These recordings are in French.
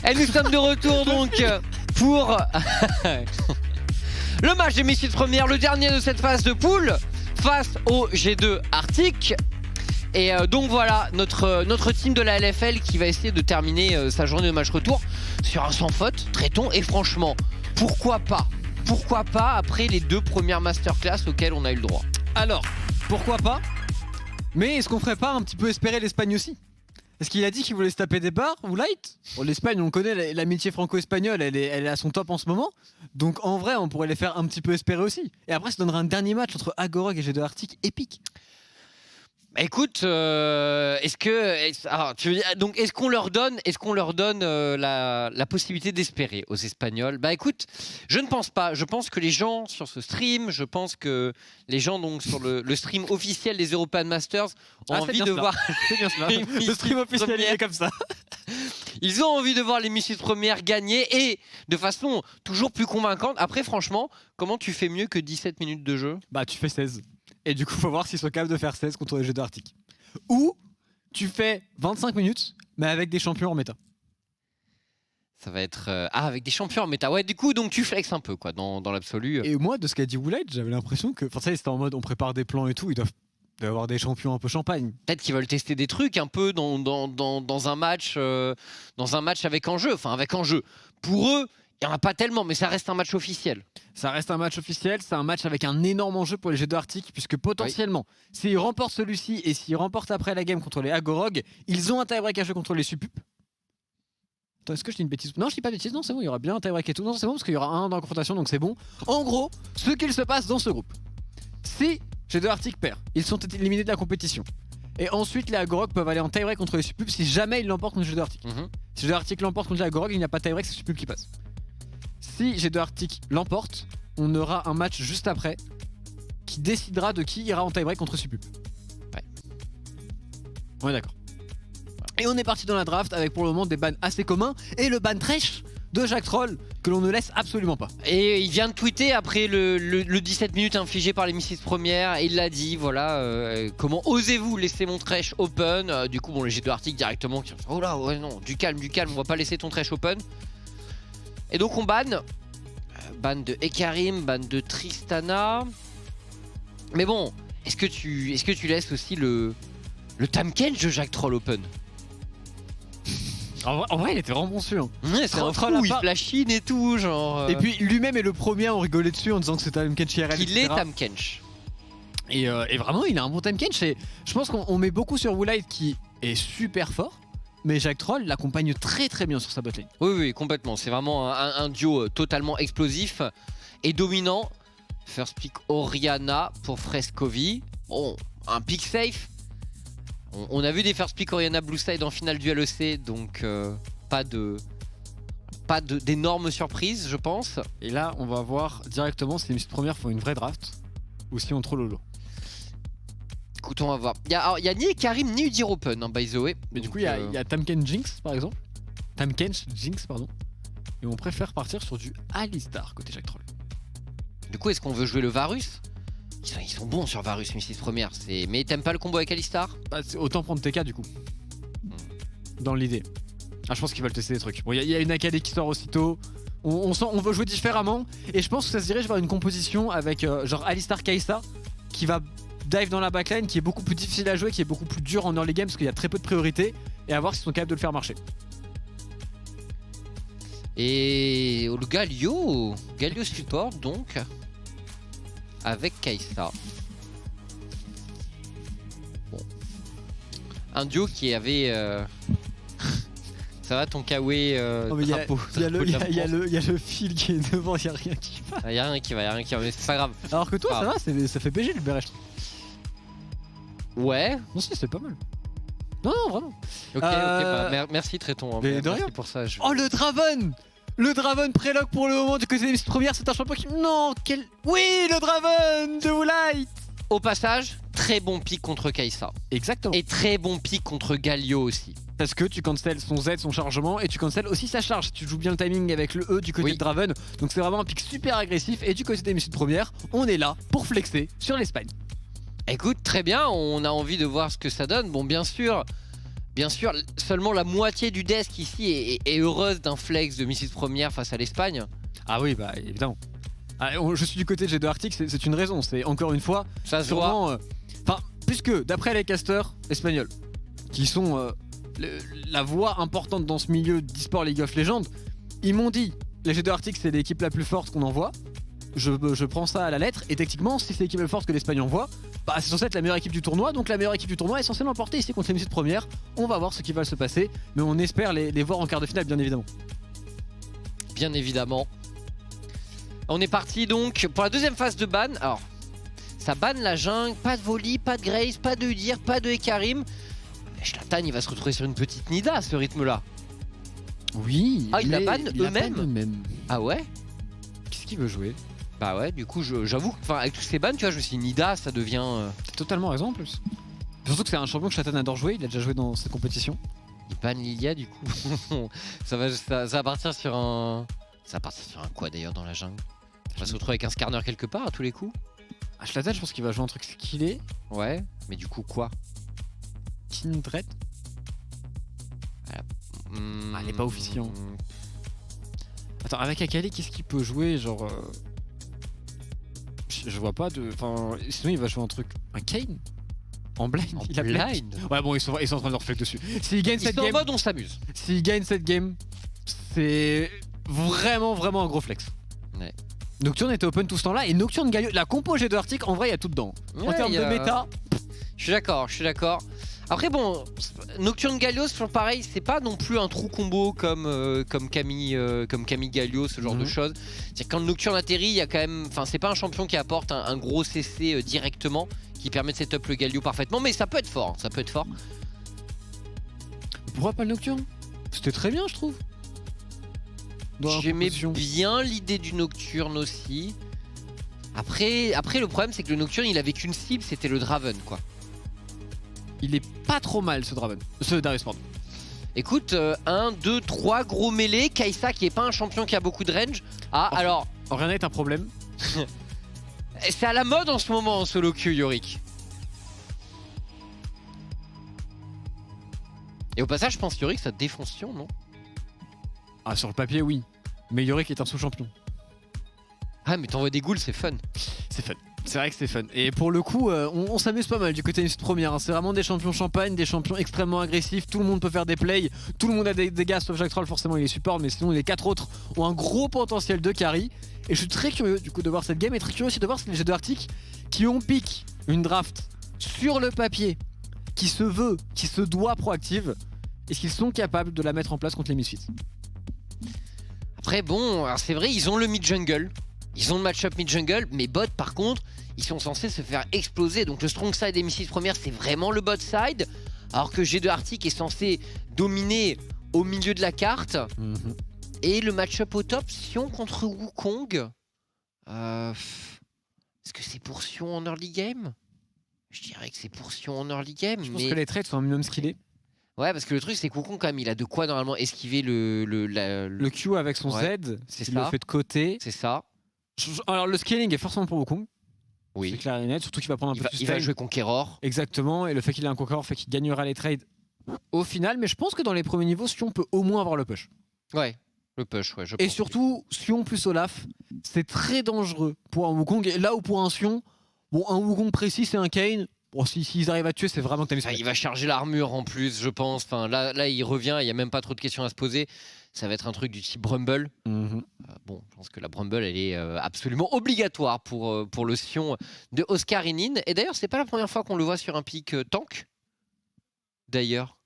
Et nous sommes de retour donc pour le match des Misfits première, le dernier de cette phase de poule face au G2 Arctic. Et donc voilà notre team de la LFL qui va essayer de terminer sa journée de match retour sur un sans faute, traitons. Et franchement, pourquoi pas après les 2 premières masterclass auxquelles on a eu le droit. Alors, pourquoi pas? Mais est-ce qu'on ferait pas un petit peu espérer l'Espagne aussi? Est-ce qu'il a dit qu'il voulait se taper des barres ou light? Bon, l'Espagne, on connaît l'amitié franco-espagnole, elle est à son top en ce moment. Donc en vrai, on pourrait les faire un petit peu espérer aussi. Et après, ça donnera un dernier match entre Agorog et G2 Arctic épique. Bah écoute, est-ce qu'on leur donne la possibilité d'espérer aux Espagnols? Bah écoute, je ne pense pas. Je pense que les gens sur ce stream, je pense que les gens donc sur le stream officiel des European Masters ont envie de voir. C'est bien cela. Le stream officiel est comme ça. Ils ont envie de voir les Misfits premières gagner et de façon toujours plus convaincante. Après, franchement, comment tu fais mieux que 17 minutes de jeu? Bah tu fais 16. Et du coup, faut voir s'ils sont capables de faire 16 contre les G2 Arctic. Ou tu fais 25 minutes, mais avec des champions en méta. Ça va être... avec des champions en méta. Ouais, du coup, donc tu flexes un peu, quoi, dans l'absolu. Et moi, de ce qu'a dit Woolite, j'avais l'impression que... Enfin, ça, c'était en mode, on prépare des plans et tout, ils doivent avoir des champions un peu champagne. Peut-être qu'ils veulent tester des trucs un peu dans un match avec enjeu. Enfin, avec enjeu. Pour eux, il n'y en a pas tellement, mais ça reste un match officiel. Ça reste un match officiel, c'est un match avec un énorme enjeu pour les G2 Arctic, puisque potentiellement, s'ils remportent celui-ci et s'ils remportent après la game contre les Agorog, ils ont un tie-break à jouer contre les Supup. Attends, est-ce que je dis une bêtise? Non, je dis pas de bêtise, non, c'est bon, il y aura bien un tie-break et tout. Non, c'est bon, parce qu'il y aura un dans la confrontation, donc c'est bon. En gros, ce qu'il se passe dans ce groupe, si G2 Arctic perd, ils sont éliminés de la compétition. Et ensuite, les Agorog peuvent aller en tie-break contre les Supup si jamais ils l'emportent contre les G2 Arctic. Si G2 Arctic l'emporte contre les Agorog, il n'y a pas de tie-break, c'est Supup qui passe. Si G2 Arctic l'emporte, on aura un match juste après qui décidera de qui ira en tie-break contre Supup. Ouais. On est d'accord. Et on est parti dans la draft avec pour le moment des bans assez communs et le ban Thresh de Jack Troll que l'on ne laisse absolument pas. Et il vient de tweeter après le 17 minutes infligé par les Misfits premières et il l'a dit, voilà, comment osez-vous laisser mon Thresh open? Du coup, bon, les G2 Arctic directement qui oh là, ouais non, du calme, on va pas laisser ton Thresh open. Et donc on ban de Ekarim, ban de Tristana. Mais bon, est-ce que tu laisses aussi le Tahm-Kench de Jack Troll open? En vrai, il était vraiment bon dessus. Hein. Ouais, c'est un fou, il flashine et tout, genre. Et puis lui-même est le premier à en rigoler dessus en disant que c'est Tahm-Kench IRL. Qu'il est Tahm-Kench. Et vraiment, il a un bon Tahm-Kench. Et je pense qu'on met beaucoup sur Woolite qui est super fort. Mais Jack Troll l'accompagne très très bien sur sa botlane. Oui, complètement. C'est vraiment un duo totalement explosif et dominant. First pick Orianna pour Frescovi. Bon, un pick safe. On a vu des first pick Orianna Blue Side en finale du LEC, donc pas d'énormes surprises, je pense. Et là, on va voir directement si les Misfits premières font une vraie draft ou si on troll Lolo. Écoute, on va voir. Il y a ni Karim ni Udyr Open, hein, by the way. Mais du coup, il y a Tahm-Kench Jinx, par exemple. Tahm-Kench Jinx, pardon. Et on préfère partir sur du Alistar côté Jack Troll. Du coup, est-ce qu'on veut jouer le Varus? Ils sont bons sur Varus, Misfits première. Mais t'aimes pas le combo avec Alistar? Bah, autant prendre TK du coup. Dans l'idée. Ah, je pense qu'ils veulent tester des trucs. Bon, il y a une Akali qui sort aussitôt. On veut jouer différemment. Et je pense que ça se dirige vers une composition avec genre Alistar Kai'Sa qui va dive dans la backline, qui est beaucoup plus difficile à jouer, qui est beaucoup plus dur en early game parce qu'il y a très peu de priorité. Et à voir s'ils sont capables de le faire marcher. Et le Galio support donc avec Kai'Sa. Bon. Un duo qui avait ça va ton Kawe drapeau. Il y a le fil qui est devant, il n'y a rien qui va. Il y a rien qui va, mais c'est pas grave. Alors que toi, ça va, ça fait PG le BRH. Ouais. Non, si, c'est pas mal. Non, vraiment. Ok, bah, merci Tréton. Mais de merci rien. pour ça. Oh, le Draven! Le Draven prélogue pour le moment du côté des Misfits premières, c'est un champion qui... Non, quel... Oui, le Draven de Woolite! Au passage, très bon pick contre Kai'Sa. Exactement. Et très bon pick contre Galio aussi. Parce que tu cancelles son Z, son chargement, et tu cancelles aussi sa charge. Tu joues bien le timing avec le E du côté de Draven. Donc c'est vraiment un pick super agressif. Et du côté des Misfits premières, on est là pour flexer sur l'Espagne. Écoute, très bien, on a envie de voir ce que ça donne. Bon, bien sûr, Bien sûr, seulement la moitié du desk ici est heureuse d'un flex de Mrs Première face à l'Espagne. Ah oui, bah évidemment. Je suis du côté de G2 Arctic, c'est une raison. C'est encore une fois, Ça se voit. vraiment. Enfin, puisque d'après les casters espagnols, qui sont la voix importante dans ce milieu d'e-sport League of Legends, ils m'ont dit les G2 Arctic c'est l'équipe la plus forte qu'on envoie. Je prends ça à la lettre et techniquement, si c'est l'équipe la plus forte que l'Espagne envoie, bah c'est censé être la meilleure équipe du tournoi. Donc la meilleure équipe du tournoi est censée l'emporter ici contre les Mrs Première. On va voir ce qui va se passer, mais on espère les voir en quart de finale, bien évidemment. Bien évidemment. On est parti donc pour la deuxième phase de ban. Alors, ça banne la jungle, pas de Volley, pas de Grace, pas de Udyr, pas de Ekarim. Zlatan, il va se retrouver sur une petite Nida à ce rythme-là. Oui. Ah, ils la mais bannent ils la eux-mêmes bannent eux-mêmes. Ah ouais? Qu'est-ce qu'il veut jouer? Bah ouais, du coup, j'avoue, avec tous ces bans, tu vois, je me suis dit, Nida, ça devient... T'as totalement raison en plus. Surtout que c'est un champion que Zlatan adore jouer, il a déjà joué dans cette compétition. Il banne Lilia, du coup. ça va partir sur un... Ça va partir sur un quoi d'ailleurs dans la jungle? On va se retrouver avec un scanner quelque part à tous les coups. Ah, Zlatan, je pense qu'il va jouer un truc skillé. Ouais, mais du coup, quoi? Kindred. Ah, il est pas officiant. Attends, avec Akali, qu'est-ce qu'il peut jouer? Genre. Je vois pas de. Enfin, sinon, il va jouer un truc. Un Kane? En blind? En Il a blind. Ouais, bon, ils sont en train de leur flex dessus. S'il gagne Ils cette sont en game. mode on s'amuse. S'il gagne cette game, c'est vraiment un gros flex. Ouais. Nocturne était open tout ce temps-là et Nocturne Galio. La compo G2 Arctic, en vrai, il y a tout dedans. En Ouais, termes y de a- méta, Je suis d'accord. Après bon, Nocturne Galio, c'est toujours pareil, c'est pas non plus un trou combo comme Camille Galio, ce genre de choses. C'est quand le Nocturne atterrit, il y a quand même, enfin c'est pas un champion qui apporte un gros CC directement, qui permet de setup le Galio parfaitement, mais ça peut être fort, ça peut être fort. pourquoi pas le Nocturne? C'était très bien, je trouve. Dans la J'aimais composition. bien l'idée du Nocturne aussi. Après le problème c'est que le Nocturne il avait qu'une cible, c'était le Draven quoi. Il est pas trop mal ce Draven. Ce Darius, pardon. Écoute, 1, 2, 3 gros mêlés, Kai'Sa qui est pas un champion qui a beaucoup de range. Ah Oh. alors, Oriana est un problème. c'est à la mode en ce moment en solo queue Yorick. Et au passage je pense Yorick ça défonce Sion non? Ah, sur le papier, oui. Mais Yorick est un sous-champion. Ah mais t'envoies des ghouls c'est fun. C'est fun. C'est vrai que c'est fun. Et pour le coup, on s'amuse pas mal du côté de cette première. Hein. C'est vraiment des champions champagne, des champions extrêmement agressifs. Tout le monde peut faire des plays. Tout le monde a des dégâts, sauf Jack Troll, forcément il est support. Mais sinon, les 4 autres ont un gros potentiel de carry. Et je suis très curieux du coup de voir cette game. Et très curieux aussi de voir les G2 Arctic qui ont pick une draft sur le papier, qui se veut, qui se doit proactive. Est-ce qu'ils sont capables de la mettre en place contre les Misfits? Après bon, alors c'est vrai ils ont le mid jungle. Ils ont le match-up mid-jungle, mais bot par contre, ils sont censés se faire exploser. Donc le strong side des Misfits première, c'est vraiment le bot side. Alors que G2 Arctic est censé dominer au milieu de la carte. Et le match-up au top, Sion contre Wukong. Est-ce que c'est pour Sion en early game? Je dirais que c'est pour Sion en early game. Je pense mais... que les trades sont un minimum skillés. Ouais, parce que le truc, c'est que Wukong, quand même, il a de quoi normalement esquiver le Q avec son Ouais, Z, c'est il le ça. fait de côté. C'est ça. Alors le scaling est forcément pour Wukong. C'est Oui. clair et net, surtout qu'il va prendre un Il peu va, de il va sustain. jouer Conqueror. Exactement, et le fait qu'il ait un conquérant fait qu'il gagnera les trades au final, mais je pense que dans les premiers niveaux, Sion peut au moins avoir le push. Ouais, le push, ouais, je Et pense. surtout, Sion plus Olaf, c'est très dangereux pour un Wukong, et là où pour un Sion, bon, un Wukong précis c'est un Kayn, bon, s'ils arrivent à tuer, c'est vraiment que t'as mis Ah, il va charger l'armure en plus, je pense. Enfin, là, il revient, il n'y a même pas trop de questions à se poser. Ça va être un truc du type Brumble. Bon, je pense que la Brumble, elle est absolument obligatoire pour le Sion de Oscar Inin. Et d'ailleurs, c'est pas la première fois qu'on le voit sur un pic tank. D'ailleurs.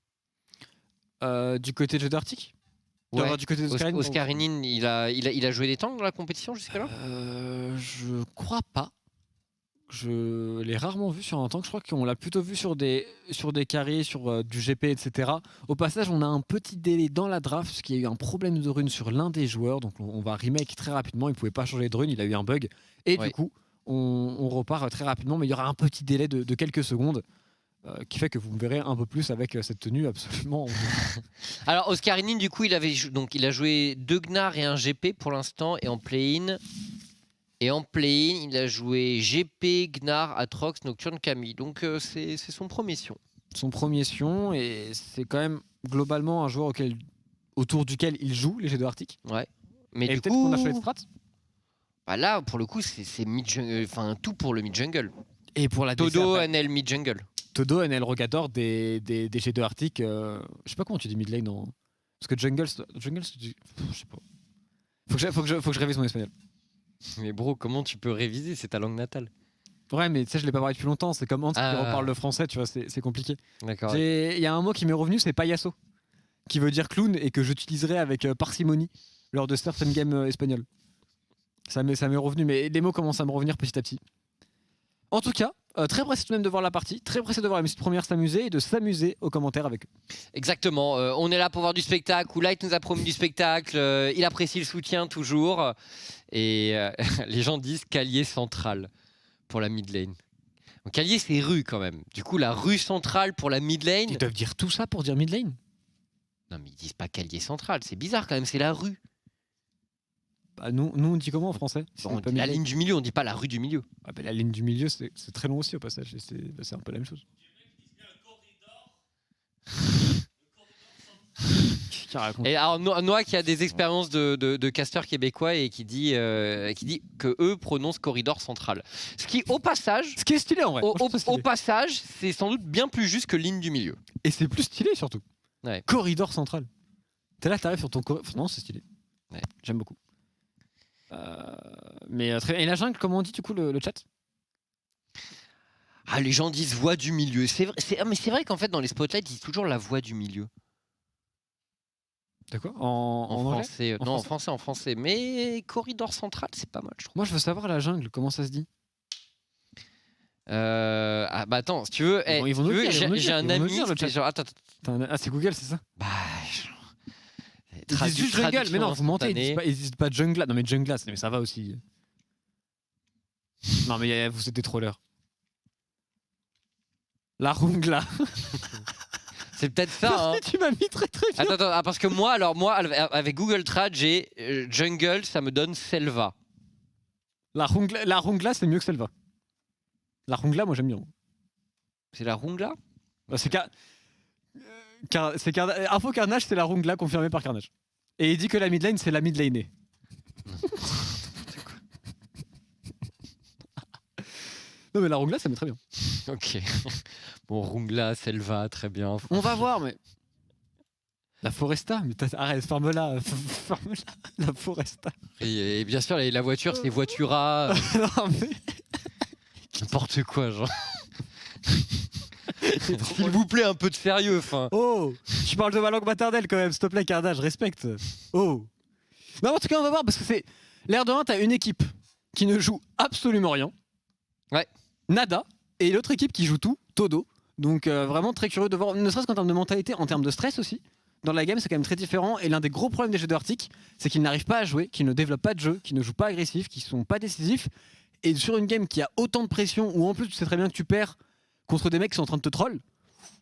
Du côté de Jeux d'Arctic Ouais. Du côté de Oscar Inin, il a joué des tanks dans la compétition jusqu'à là? Je crois pas. Je l'ai rarement vu sur un tank. Je crois qu'on l'a plutôt vu sur des carrés, sur du GP, etc. Au passage, on a un petit délai dans la draft parce qu'il y a eu un problème de rune sur l'un des joueurs. Donc on va remake très rapidement. Il pouvait pas changer de rune. Il a eu un bug. Et Ouais. du coup, on repart très rapidement. Mais il y aura un petit délai de quelques secondes qui fait que vous me verrez un peu plus avec cette tenue absolument. Alors, Oscar Inin, du coup, il a joué 2 Gnar et un GP pour l'instant. Et en play-in, il a joué GP, Gnar, Atrox, Nocturne, Camille. Donc, c'est son premier Sion. son premier Sion, et c'est quand même globalement un joueur autour duquel il joue, les G2 Arctic. Ouais. Mais Et du peut-être coup, qu'on a choisi de strat. bah là, pour le coup, c'est enfin tout pour le mid-jungle. Et pour la DC, Todo, après, NL, mid-jungle. Todo, NL, Rogador des G2 Arctic. Je sais pas comment tu dis mid lane dans. Parce que jungle, je sais pas. Faut que je révise mon espagnol. Mais bro, comment tu peux réviser? C'est ta langue natale. Ouais, mais tu sais, je l'ai pas parlé depuis longtemps. C'est comme Hans qui reparle le français, tu vois, c'est compliqué. D'accord. Il y a un mot qui m'est revenu, c'est payaso, qui veut dire clown et que j'utiliserai avec parcimonie lors de certaines games espagnoles. Ça m'est revenu, mais les mots commencent à me revenir petit à petit. En tout cas, très pressé tout de même de voir la partie, très pressé de voir la musique première s'amuser et de s'amuser aux commentaires avec eux. Exactement. On est là pour voir du spectacle. Light nous a promis du spectacle. Il apprécie le soutien toujours. Et les gens disent calier central pour la mid lane. Donc, calier, c'est rue quand même. Du coup, la rue centrale pour la mid lane. Ils doivent dire tout ça pour dire mid lane. Non, mais ils disent pas calier central. C'est bizarre quand même. C'est la rue. Bah, nous, on dit comment en français Bon, on dit la ligne du milieu. On dit pas la rue du milieu. Ah bah, la ligne du milieu, c'est très long aussi au passage. C'est un peu la même chose. Et alors Noah qui a des expériences de casteur québécois et qui dit que eux prononcent corridor central. Ce qui au passage, ce qui est stylé en vrai. Au passage, c'est sans doute bien plus juste que ligne du milieu. Et c'est plus stylé surtout. Ouais. Corridor central. T'es là, t'arrives sur ton corridor. Non, c'est stylé. Ouais. J'aime beaucoup. Mais très... Et la jungle, comment on dit du coup le chat? Ah, les gens disent voix du milieu. Mais c'est vrai qu'en fait dans les spotlights ils disent toujours la voix du milieu. De quoi? En français. Non, en français. Mais corridor central, c'est pas mal, je trouve. Moi, je veux savoir la jungle, comment ça se dit? Ah bah attends, si tu veux, j'ai un ami. Attends. Ah, c'est Google, c'est ça? Bah. Ils disent juste jungle, mais non, vous mentez, ils disent pas jungla. Non, mais jungla, mais ça va aussi. Non, mais vous êtes des trollers. La rungla. C'est peut-être ça. Hein. Tu m'as mis très bien. Attends, parce que moi, avec Google Trad, j'ai jungle, ça me donne selva. La rungla, c'est mieux que selva. La rungla, moi j'aime bien. C'est la rungla? Bah, Info Carnage, c'est la rungla confirmée par Carnage. Et il dit que la mid lane, c'est la mid lane. Non, mais la rungla, ça met très bien. Ok. Bon, rungla, selva, très bien. On va voir, mais. La Foresta, mais arrête, ferme-la, la Foresta. Et bien sûr, la voiture, c'est Voitura. Non, mais. N'importe quoi, genre. S'il vous plaît, un peu de sérieux, enfin. Oh, tu parles de ma langue maternelle quand même, s'il te plaît, Carnage, respecte. Oh. Non, en tout cas, on va voir, parce que c'est. L'air de 1, t'as une équipe qui ne joue absolument rien. Ouais. Nada. Et l'autre équipe qui joue tout, Todo. Donc vraiment très curieux de voir, ne serait-ce qu'en termes de mentalité, en termes de stress aussi. Dans la game, c'est quand même très différent. Et l'un des gros problèmes des G2 Arctic, c'est qu'ils n'arrivent pas à jouer, qu'ils ne développent pas de jeu, qu'ils ne jouent pas agressif, qu'ils sont pas décisifs. Et sur une game qui a autant de pression, où en plus tu sais très bien que tu perds contre des mecs qui sont en train de te troll,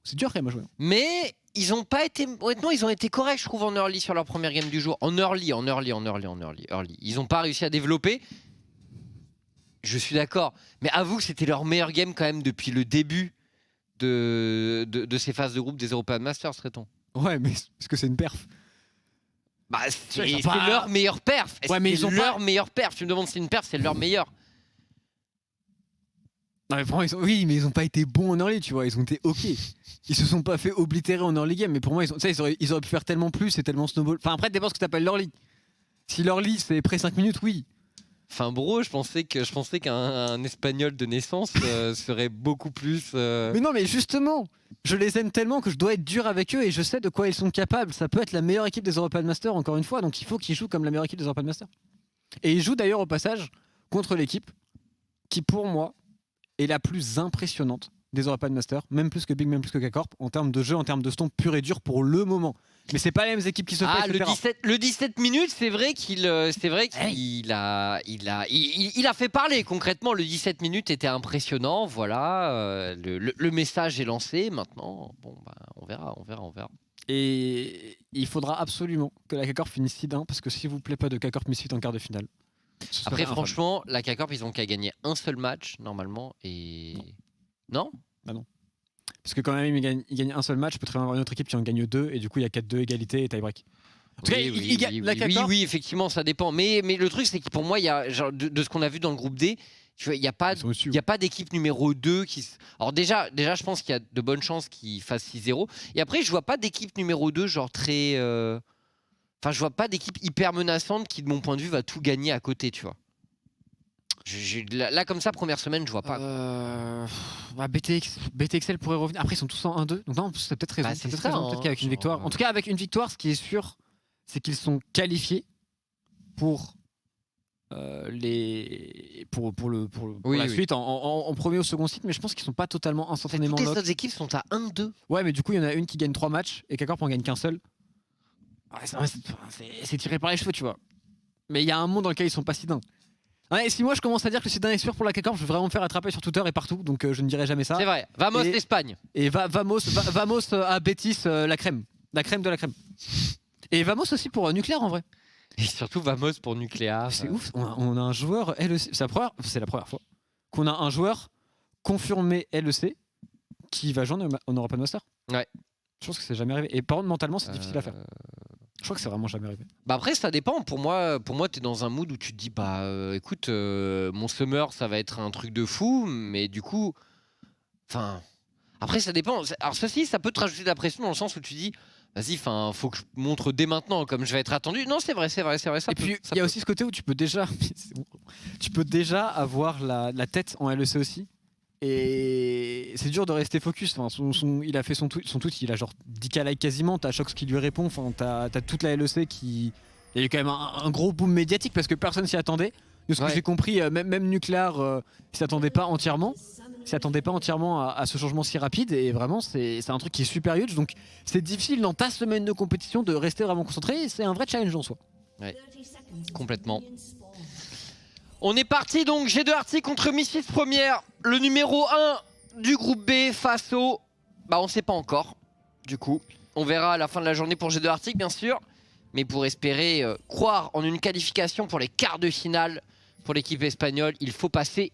c'est dur quand même à jouer. Mais ils ont pas été. Honnêtement, ils ont été corrects, je trouve, en early sur leur première game du jour. En early. Ils ont pas réussi à développer. Je suis d'accord. Mais avoue que c'était leur meilleur game quand même depuis le début de ces phases de groupe des European Masters, serait-on. Ouais, mais est-ce que c'est une perf? Bah, c'est leur meilleur perf. Ouais, mais ils ont leur meilleur perf. Tu me demandes si c'est une perf, c'est leur meilleur. Non, mais pour moi, oui, mais ils ont pas été bons en early, tu vois. Ils ont été ok. Ils se sont pas fait oblitérer en early game, mais pour moi, ils auraient pu faire tellement plus et tellement snowball. Enfin, après, dépend ce que t'appelles l'early. Si l'early, c'est près 5 minutes, oui. Enfin, bro, je pensais qu'un espagnol de naissance serait beaucoup plus. Mais non, mais justement, je les aime tellement que je dois être dur avec eux et je sais de quoi ils sont capables. Ça peut être la meilleure équipe des European Masters, encore une fois, donc il faut qu'ils jouent comme la meilleure équipe des European Masters. Et ils jouent d'ailleurs au passage contre l'équipe qui, pour moi, est la plus impressionnante des European Masters, même plus que Big, même plus que K-Corp, en termes de jeu, en termes de stomp pur et dur pour le moment. Mais c'est pas les mêmes équipes qui se font. Le 17 minutes, c'est vrai qu'il a fait parler concrètement. Le 17 minutes était impressionnant. Voilà, le message est lancé. Maintenant, bon, bah, on verra. Et il faudra absolument que la K-Corp finisse seed 1 parce que s'il vous plaît pas de K-Corp Misfit en quart de finale. Après, franchement, la K-Corp, ils ont qu'à gagner un seul match normalement et non. Bah non. Parce que quand même il gagne un seul match, il peut très bien avoir une autre équipe qui en gagne 2 et du coup il y a 4-2 égalité et tie-break. En tout cas, oui, effectivement, ça dépend. Mais le truc, c'est que pour moi, il y a, genre, de ce qu'on a vu dans le groupe D, tu vois, il n'y a pas d'équipe numéro 2 qui. Alors, déjà, je pense qu'il y a de bonnes chances qu'ils fassent 6-0. Et après, je vois pas d'équipe numéro 2, genre très. Enfin, je vois pas d'équipe hyper menaçante qui, de mon point de vue, va tout gagner à côté, tu vois. Là, comme ça, première semaine, je vois pas. BTXL pourrait revenir. Après, ils sont tous en 1-2. Donc, non, c'est peut-être raison. C'est peut-être raison. Peut-être qu'avec une victoire. En tout cas, avec une victoire, ce qui est sûr, c'est qu'ils sont qualifiés pour la suite en premier ou second site, mais je pense qu'ils sont pas totalement instantanément toutes les autres équipes sont à 1-2. Ouais, mais du coup il y en a une qui gagne 3 matchs et K-Corp en gagne qu'un seul. C'est tiré par les cheveux, tu vois. Mais il y a un monde dans lequel ils sont pas si dingues. Ouais, si moi je commence à dire que c'est dingue et sûr pour la K-Corp, je vais vraiment me faire attraper sur Twitter et partout, donc je ne dirai jamais ça. C'est vrai. Vamos l'Espagne. Et Vamos à Betis, la crème de la crème. Et Vamos aussi pour Nucléaire en vrai. Et surtout Vamos pour Nucléaire. C'est ouf, on a un joueur LEC, c'est la première fois qu'on a un joueur confirmé LEC qui va jouer en European Master. Ouais. Je pense que c'est jamais arrivé. Et par contre, mentalement, c'est difficile à faire. Je crois que c'est vraiment jamais arrivé. Bah après, ça dépend. Pour moi t'es dans un mood où tu te dis, écoute, mon summer, ça va être un truc de fou, mais du coup, enfin, après, ça dépend. Alors ceci, ça peut te rajouter de la pression dans le sens où tu dis, vas-y, faut que je montre dès maintenant comme je vais être attendu. Non, c'est vrai. Et puis il y a aussi ce côté où tu peux déjà avoir la tête en LEC aussi. Et c'est dur de rester focus. Enfin, il a fait son tweet, il a genre 10K likes quasiment. T'as Shox qui lui répond. Enfin, t'as toute la LEC qui. Il y a eu quand même un gros boom médiatique parce que personne s'y attendait. De ce que j'ai compris, même Nucléaire s'y attendait pas entièrement. À ce changement si rapide. Et vraiment, c'est un truc qui est super huge. Donc, c'est difficile dans ta semaine de compétition de rester vraiment concentré. C'est un vrai challenge en soi. Ouais, complètement. On est parti donc G2 Arctic contre Misfits première, le numéro 1 du groupe B face au... on sait pas encore, du coup. On verra à la fin de la journée pour G2 Arctic bien sûr. Mais pour espérer croire en une qualification pour les quarts de finale pour l'équipe espagnole, il faut passer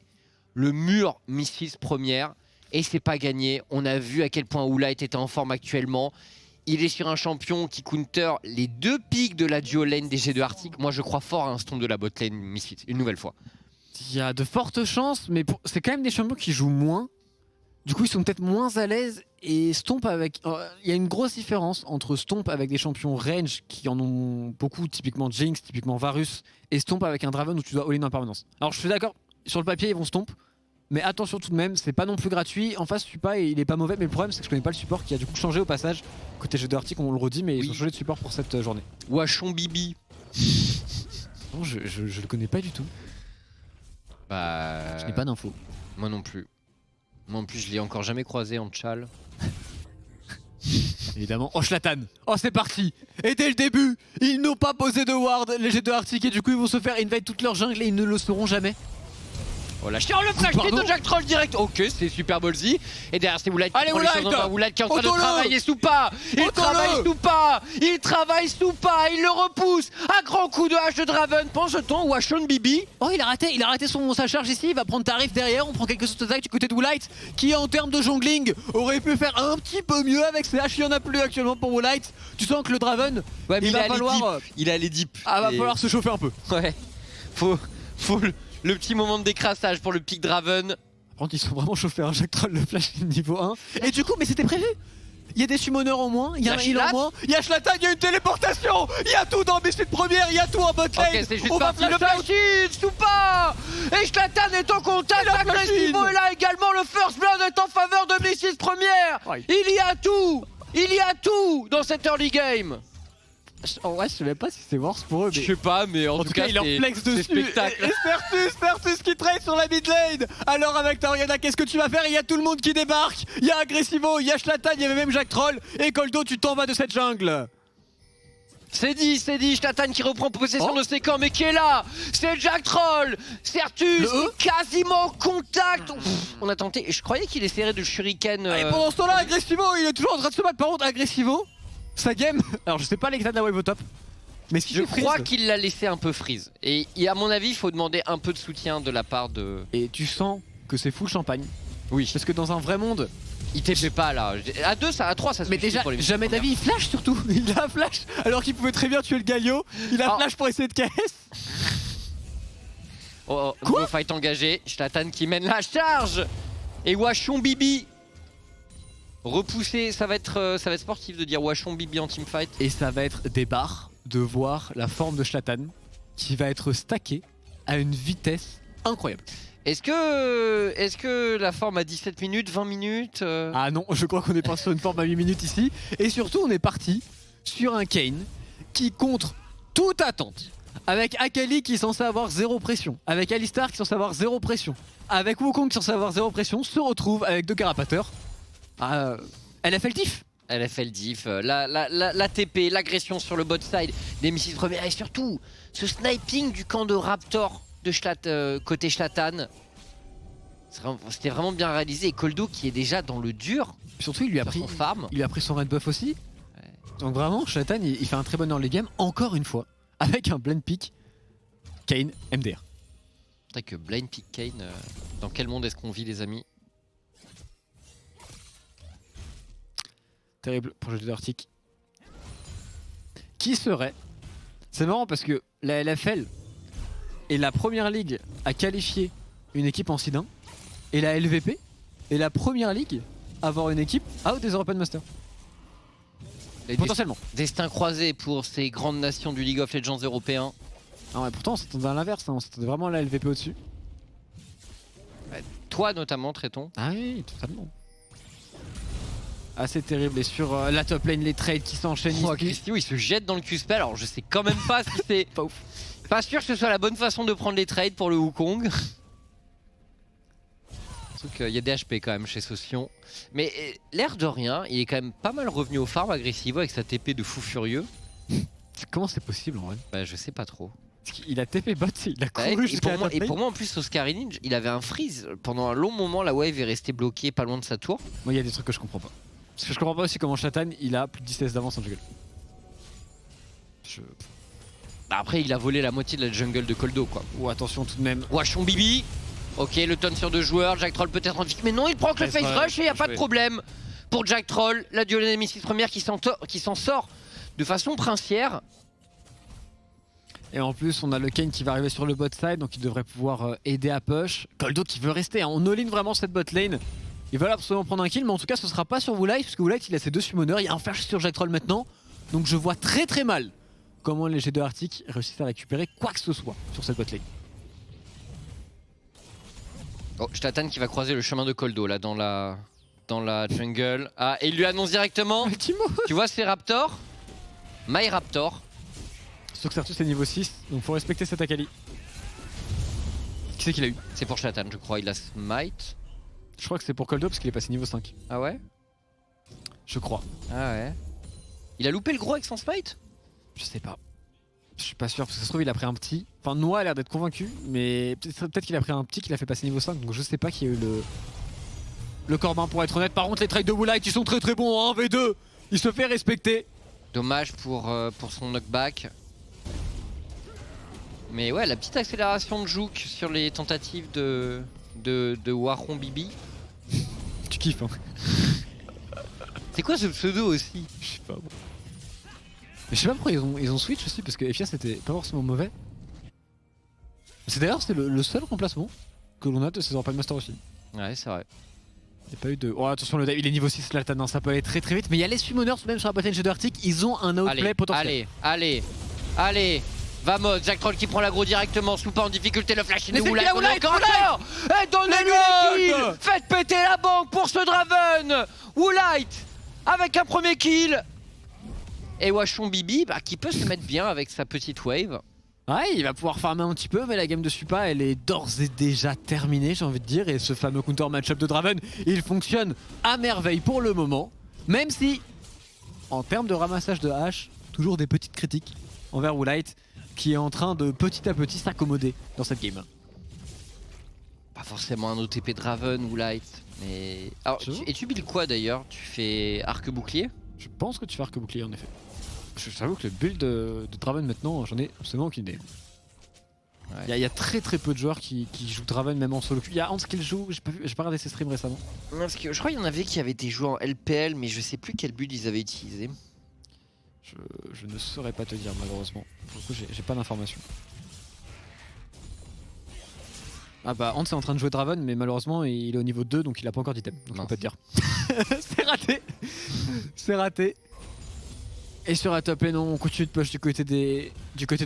le mur Misfits première. Et c'est pas gagné, on a vu à quel point Oulite était en forme actuellement. Il est sur un champion qui counter les 2 pics de la duo lane des G2 Arctic. Moi, je crois fort à un stomp de la bot lane Misfits, une nouvelle fois. Il y a de fortes chances, mais c'est quand même des champions qui jouent moins. Du coup, ils sont peut-être moins à l'aise. Et Stomp avec... Il y a une grosse différence entre Stomp avec des champions range qui en ont beaucoup, typiquement Jinx, typiquement Varus, et Stomp avec un Draven où tu dois all-in en permanence. Alors, je suis d'accord, sur le papier, ils vont Stomp. Mais attention tout de même, c'est pas non plus gratuit. En face, Supa, il est pas mauvais, mais le problème c'est que je connais pas le support qui a du coup changé au passage. Côté G2 Arctic, on le redit, mais ils ont changé de support pour cette journée. Wachon Bibi. Non, je le connais pas du tout. Je n'ai pas d'infos. Moi non plus. Moi en plus, je l'ai encore jamais croisé en tchal. Évidemment. Oh, Shlatan. Oh, c'est parti. Et dès le début, ils n'ont pas posé de ward, les G2 Arctic, et du coup, ils vont se faire invade toute leur jungle et ils ne le sauront jamais. Oh la chiant, le flash de Jack Troll direct. Ok, c'est super ballsy. Et derrière c'est Woolite. Allez, Woolite qui est en train de travailler Supa. Il travaille Supa. Il le repousse. Un grand coup de hache de Draven. Pense-t-on Wachon Bibi. Oh, il a raté sa charge ici. Il va prendre Tarif derrière. On prend quelques auto-attaques du côté de Woolite qui, en termes de jongling, aurait pu faire un petit peu mieux avec ses haches. Il n'y en a plus actuellement pour Woolite. Tu sens que le Draven, il va falloir. Il a les dips. Va falloir se chauffer un peu. Ouais. Faut le petit moment de décrassage pour le pic Draven. Par contre, ils sont vraiment chauffés, hein. Jack Troll, le flash niveau 1. Et du coup, mais c'était prévu. Il y a des summoners en moins, il y a un heal en moins, il y a Shlatan, il y a une téléportation, il y a tout dans Misfits première, il y a tout en bot lane. Ok, c'est juste parti, le flash in, Supa. Et Shlatan est en contact, Agressivo est là également, le first blood est en faveur de Misfits première. Ouais. Il y a tout dans cette early game. Ouais, je sais même pas si c'est worse pour eux. Mais... Je sais pas, mais en tout cas, il leur flex dessus. Spectacle. Et Spertus qui trade sur la mid lane. Alors avec Toriana, qu'est-ce que tu vas faire? Il y a tout le monde qui débarque. Il y a Agressivo, il y a Shlatan, il y avait même Jack Troll. Et Koldo, tu t'en vas de cette jungle. C'est dit, Shlatan qui reprend possession de ses camps, mais qui est là? C'est Jack Troll, Certus, quasiment contact. On a tenté, je croyais qu'il essaierait de shuriken. Et pendant ce temps-là, Agressivo, il est toujours en train de se battre. Par contre, Agressivo, sa game, alors je sais pas l'état de la wave au top, mais ce je crois qu'il l'a laissé un peu freeze. Et à mon avis, il faut demander un peu de soutien de la part de... Et tu sens que c'est full champagne. Oui. Parce que dans un vrai monde, Il TP pas là. À 2, ça, à 3, ça se mais suffit déjà, pour les jamais premières. d'avis, il flash surtout. Il a flash alors qu'il pouvait très bien tuer le Galio. Il a Oh. flash pour essayer de KS. Oh, Quoi nouveau fight engagé. Shlatan qui mène la charge. Et Washon Bibi. Repoussé, ça va être sportif de dire Washon Bibi en teamfight. Et ça va être des barres de voir la forme de Shlatan qui va être stackée à une vitesse incroyable. Est-ce que la forme à 17 minutes, 20 minutes Ah non, je crois qu'on est pas sur une forme à 8 minutes ici. Et surtout, on est parti sur un Kayn qui contre toute attente. Avec Akali qui est censé avoir zéro pression. Avec Alistar qui est censé avoir zéro pression. Avec Wukong qui est censé avoir zéro pression. Se retrouve avec deux carapateurs. Elle a fait le diff. Elle a fait le diff, la TP, l'agression sur le bot side des missiles premières et surtout ce sniping du camp de Raptor de côté Shlatan. C'était vraiment bien réalisé et Koldo qui est déjà dans le dur. Surtout, il lui a sur pris son farm. il lui a pris son red buff aussi. Donc vraiment, Shlatan, il fait un très bon early game, encore une fois, avec un blend pick Kayn MDR. C'est vrai que Blind Pick Kayn, dans quel monde est-ce qu'on vit les amis? Terrible projet de Arctic. Qui serait... C'est marrant parce que la LFL est la première ligue à qualifier une équipe en Seed 1 et la LVP est la première ligue à avoir une équipe out des European Masters. Les Potentiellement. Destin croisé pour ces grandes nations du League of Legends européen. Ah ouais, pourtant on s'attendait à l'inverse, hein, on s'attendait vraiment à la LVP au-dessus. Toi notamment, Tréton. Ah oui, totalement. Assez terrible. Et sur la top lane, les trades qui s'enchaînent Oh, ici. Christio il se jette dans le Q-spell, alors je sais quand même pas si c'est... Pas ouf. Pas sûr que ce soit la bonne façon de prendre les trades pour le Wukong. Surtout qu'il y a des HP quand même chez Socion. Mais l'air de rien, il est quand même pas mal revenu au farm agressivo avec sa TP de fou furieux. Comment c'est possible en vrai? Bah je sais pas trop. Parce qu'il a TP bot, il a Ouais, couru et, jusqu'à pour la moi, top et lane. pour moi en plus Oscarini, il avait un freeze. Pendant un long moment la wave est restée bloquée pas loin de sa tour. Moi il y a des trucs que je comprends pas. Parce que je comprends pas aussi comment Shlatan il a plus de 10 CS d'avance en jungle. Bah, après il a volé la moitié de la jungle de Koldo quoi. Oh attention tout de même. Washon Bibi. Ok, le tonne sur deux joueurs, Jack Troll peut-être en mais non il prend que le Ouais, face ouais, rush et y a pas de joué. problème. Pour Jack Troll, la duo Nemesis première qui s'en sort de façon princière. Et en plus on a le Kayn qui va arriver sur le bot side, donc il devrait pouvoir aider à push. Koldo qui veut rester, hein. On all-in vraiment cette bot lane. Il va absolument prendre un kill, mais en tout cas ce sera pas sur Woolite, parce que Woolite il a ses deux summoners, il y a un flash sur Jack Troll maintenant. Donc je vois très très mal comment les G2 Arctic réussissent à récupérer quoi que ce soit sur cette bot lane. Oh, Shlatan qui va croiser le chemin de Koldo là dans la jungle. Ah, et il lui annonce directement, Timo. tu vois ces Raptors My Raptor. Surtout que Sertus est niveau 6, donc faut respecter cette Akali. Qui c'est qu'il a eu? C'est pour Shlatan je crois, il a Smite. Je crois que c'est pour Koldo parce qu'il est passé niveau 5. Ah ouais? Je crois. Ah ouais. Il a loupé le gros avec son Smite? Je sais pas. Je suis pas sûr parce que ça se trouve il a pris un petit. Enfin Noah a l'air d'être convaincu, mais peut-être qu'il a pris un petit qui l'a fait passer niveau 5, donc je sais pas qui a eu le Corbin pour être honnête. Par contre les trades de Woolite ils sont très très bons en 1v2. Il se fait respecter. Dommage pour son knockback. Mais ouais, la petite accélération de Jouk sur les tentatives de Washon Bibi. Tu kiffes hein. C'est quoi ce pseudo aussi? Je sais pas. Mais je sais pas pourquoi ils ont switch aussi parce que Efia c'était pas forcément mauvais. C'est d'ailleurs c'est le seul remplacement que l'on a de ces European Masters aussi. Ouais, c'est vrai. Il n'y a pas eu de... Oh attention le dive, il est niveau 6 Shlatan, hein, ça peut aller très très vite. Mais il y a les summoners même sur la botlane G2 Arctic, ils ont un outplay Allez, potentiel. allez. Vamos, Jack Troll qui prend l'aggro directement, sous pas en difficulté, le flash Mais de c'est Woolite. bien Woolite, Encore et donnez-lui les kills. Faites péter la banque pour ce Draven. Woolite avec un premier kill. Et Washon Bibi qui peut se mettre bien avec sa petite wave. Ouais, il va pouvoir farmer un petit peu, mais la game de Supa, elle est d'ores et déjà terminée, j'ai envie de dire. Et ce fameux counter match-up de Draven, il fonctionne à merveille pour le moment. Même si, en termes de ramassage de hache, toujours des petites critiques envers Woolite, qui est en train de petit à petit s'accommoder dans cette game. Pas forcément un OTP Draven ou Light, mais... Alors, et tu builds quoi d'ailleurs? Tu fais arc-bouclier? Je pense que tu fais arc-bouclier en effet. J'avoue que le build de Draven maintenant, j'en ai absolument aucune idée. Il y a très peu de joueurs qui jouent Draven même en solo. Il y a Hans qui le joue, j'ai pas regardé ses streams récemment. Non, parce que je crois qu'il y en avait qui avaient été joués en LPL, mais je sais plus quel build ils avaient utilisé. Je ne saurais pas te dire malheureusement. Pour le coup j'ai pas d'informations. Ah bah Hans est en train de jouer Draven mais malheureusement il est au niveau 2 donc il a pas encore d'item. Donc je peux pas te dire. C'est raté. C'est raté. Et sur la top lane on continue de push du côté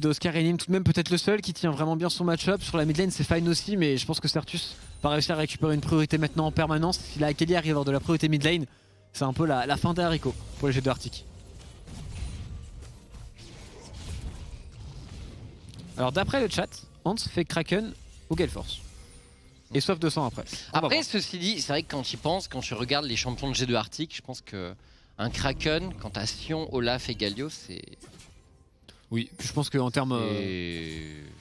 d'Oscar et Nim, tout de même peut-être le seul qui tient vraiment bien son match-up. Sur la mid lane c'est fine aussi mais je pense que Sertus va réussir à récupérer une priorité maintenant en permanence. Si la Akali arrive à avoir de la priorité mid lane, c'est un peu la fin des haricots pour les G2 Arctic. Alors d'après le chat, Hans fait Kraken ou Gale Force. Et sauf 200 après. Après, ceci dit, c'est vrai que quand tu y penses, quand tu regardes les champions de G2 Arctic, je pense que un Kraken, quand t'as Sion, Olaf et Galio, c'est. Oui, je pense qu'en termes.